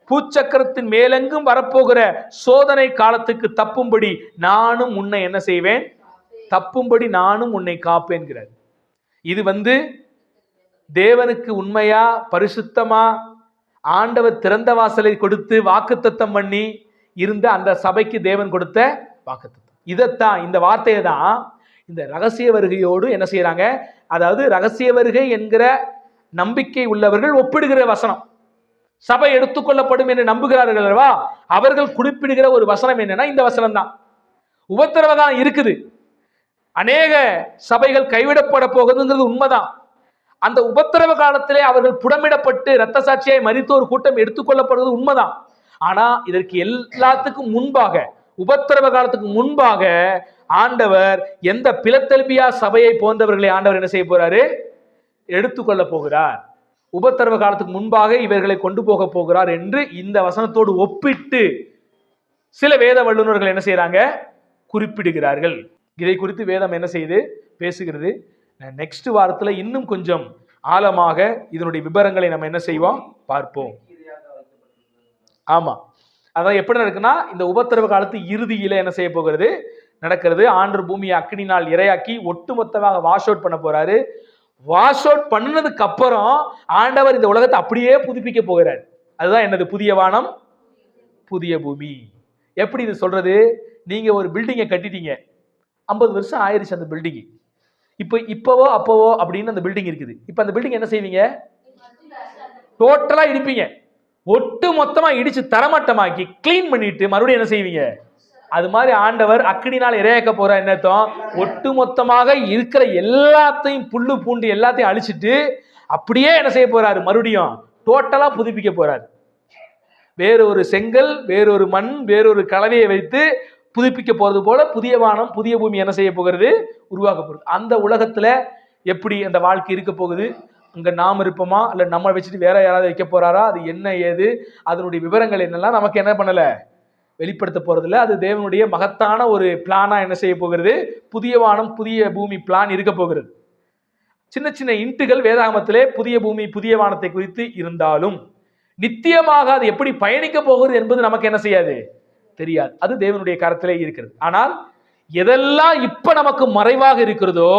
பூச்சக்கரத்தின் மேலெங்கும் வரப்போகிற சோதனை காலத்துக்கு தப்பும்படி நானும் உன்னை என்ன செய்வேன், தப்பும்படி நானும் உன்னை காப்பேன்கிறார். இது தேவனுக்கு உண்மையா பரிசுத்தமா ஆண்டவர் திறந்த வாசலை கொடுத்து வாக்குத்தத்தம் பண்ணி இருந்த அந்த சபைக்கு தேவன் கொடுத்த வாக்குத்தத்தம். இதைத்தான், இந்த வார்த்தையை தான் இந்த ரகசிய வருகையோடு என்ன செய்யறாங்க, அதாவது ரகசிய வருகை என்கிற நம்பிக்கை உள்ளவர்கள் ஒப்பிடுகிற வசனம். சபை எடுத்துக்கொள்ளப்படும் என்று நம்புகிறார்கள் அல்லவா, அவர்கள் குறிப்பிடுகிற ஒரு வசனம் என்னன்னா இந்த வசனம் தான். உபத்திரவம் இருக்குது, அநேக சபைகள் கைவிடப்பட போகுதுங்கிறது உண்மைதான். அந்த உபத்திரவ காலத்திலே அவர்கள் புடமிடப்பட்டு இரத்த சாட்சியாய் மரித்த ஒரு கூட்டம் எடுத்துக்கொள்ளப்படுவது உண்மைதான். ஆனா இதற்கு எல்லாத்துக்கும் முன்பாக, உபத்திரவ காலத்துக்கு முன்பாக ஆண்டவர் எந்த பிலத்தெல்பியா சபையை போன்றவர்களை ஆண்டவர் என்ன செய்ய போறாரு, எடுத்துக்கொள்ள போகிறார். உபத்திரவ காலத்துக்கு முன்பாக இவர்களை கொண்டு போக போகிறார் என்று இந்த வசனத்தோடு ஒப்பிட்டு சில வேத வல்லுநர்கள் என்ன செய்யறாங்க, குறிப்பிடுகிறார்கள். இதை குறித்து வேதம் என்ன செய்து பேசுகிறது. நெக்ஸ்ட் வாரத்துல இன்னும் கொஞ்சம் ஆழமாக இதனுடைய விவரங்களை நம்ம என்ன செய்வோம், பார்ப்போம். ஆமா, அதான் எப்படி நடக்குன்னா, இந்த உபத்திரவ காலத்து இறுதியில என்ன செய்ய போகிறது, நடக்கிறது. ஆண்டவர் பூமியை அக்கினினால் இரையாக்கி ஒட்டுமொத்தமாக வாஷ் அவுட் பண்ண போறாரு. வாஷ் அவுட் பண்ணதுக்கு அப்புறம் ஆண்டவர் இந்த உலகத்தை அப்படியே புதுப்பிக்க போகிறார். அதுதான் என்னது, புதிய வானம் புதிய பூமி. எப்படி இது சொல்றது, நீங்க ஒரு பில்டிங்கை கட்டிட்டீங்க, 50 வருஷம் ஆயிருச்சு அந்த பில்டிங், இப்பவோ அப்பவோ அப்படின்னு அந்த பில்டிங் இருக்குது. இப்ப அந்த பில்டிங் என்ன செய்வீங்க, டோட்டலா இடிப்பீங்க, ஒட்டு மொத்தமா இடிச்சு தரமட்டமாக்கி கிளீன் பண்ணிட்டு மறுபடியும் என்ன செய்வீங்க. அது மாதிரி ஆண்டவர் அக்கினினால் இரையாக்க போற என்னத்தம், ஒட்டு மொத்தமாக இருக்கிற எல்லாத்தையும் புல்லு பூண்டு எல்லாத்தையும் அழிச்சிட்டு அப்படியே என்ன செய்ய போறாரு, மறுபடியும் டோட்டலா புதுப்பிக்க போறாரு. வேறொரு செங்கல், வேறொரு மண், வேறொரு கலவையை வைத்து புதுப்பிக்க போறது போல புதிய வானம் புதிய பூமி என்ன செய்ய போகிறது, உருவாக்க போகிறது. அந்த உலகத்துல எப்படி அந்த வாழ்க்கை இருக்க போகுது, அங்க நாம் இருப்போமா இல்ல நம்ம வச்சுட்டு வேற யாராவது வைக்க போறாரா, அது என்ன ஏது, அதனுடைய விவரங்கள் என்னெல்லாம் நமக்கு என்ன பண்ணல, வெளிப்படுத்த போறதில்ல. அது தேவனுடைய மகத்தான ஒரு பிளானா என்ன செய்ய போகிறது, புதிய வானம் புதிய பூமி பிளான் இருக்க போகிறது. சின்ன சின்ன இன்ட்டுகள் வேதாகமத்திலே புதிய பூமி புதிய வானத்தை குறித்து இருந்தாலும் நித்தியமாக அது எப்படி பயணிக்க போகிறது என்பது நமக்கு என்ன செய்யாது, தெரியாது. அது தேவனுடைய கரத்திலே இருக்கிறது. ஆனால் எதெல்லாம் இப்ப நமக்கு மறைவாக இருக்கிறதோ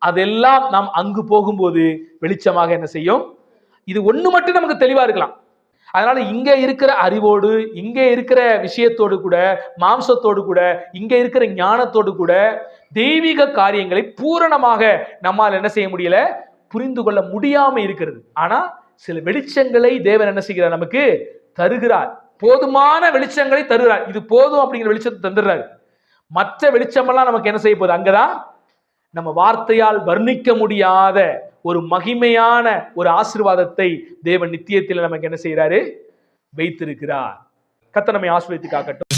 அதெல்லாம் நாம் அங்கு போகும்போது வெளிச்சமாக என்ன செய்யும். இது ஒண்ணு மட்டும் நமக்கு தெளிவா இருக்கலாம். அதனால இங்க இருக்கிற அறிவோடு, இங்க இருக்கிற விஷயத்தோடு கூட, மாம்சத்தோடு கூட, இங்க இருக்கிற ஞானத்தோடு கூட தெய்வீக காரியங்களை பூரணமாக நம்மால் என்ன செய்ய முடியல, புரிந்து கொள்ள முடியாம இருக்கிறது. ஆனா சில வெளிச்சங்களை தேவன் என்ன செய்கிறார்? நமக்கு தருகிறார். போதுமான வெளிச்சங்களை தருகிறார். இது போதும் அப்படிங்கிற வெளிச்சத்தை தந்துடுறாரு. மற்ற வெளிச்சமெல்லாம் நமக்கு என்ன செய்ய போகுது? அங்கதான் நம்ம வார்த்தையால் வர்ணிக்க முடியாத ஒரு மகிமையான ஒரு ஆசீர்வாதத்தை தேவன் நித்தியத்தில் நமக்கு என்ன செய்யறாரு? வைத்திருக்கிறார். கர்த்தர் நம்மை ஆசீர்வதித்து காக்கட்டும்.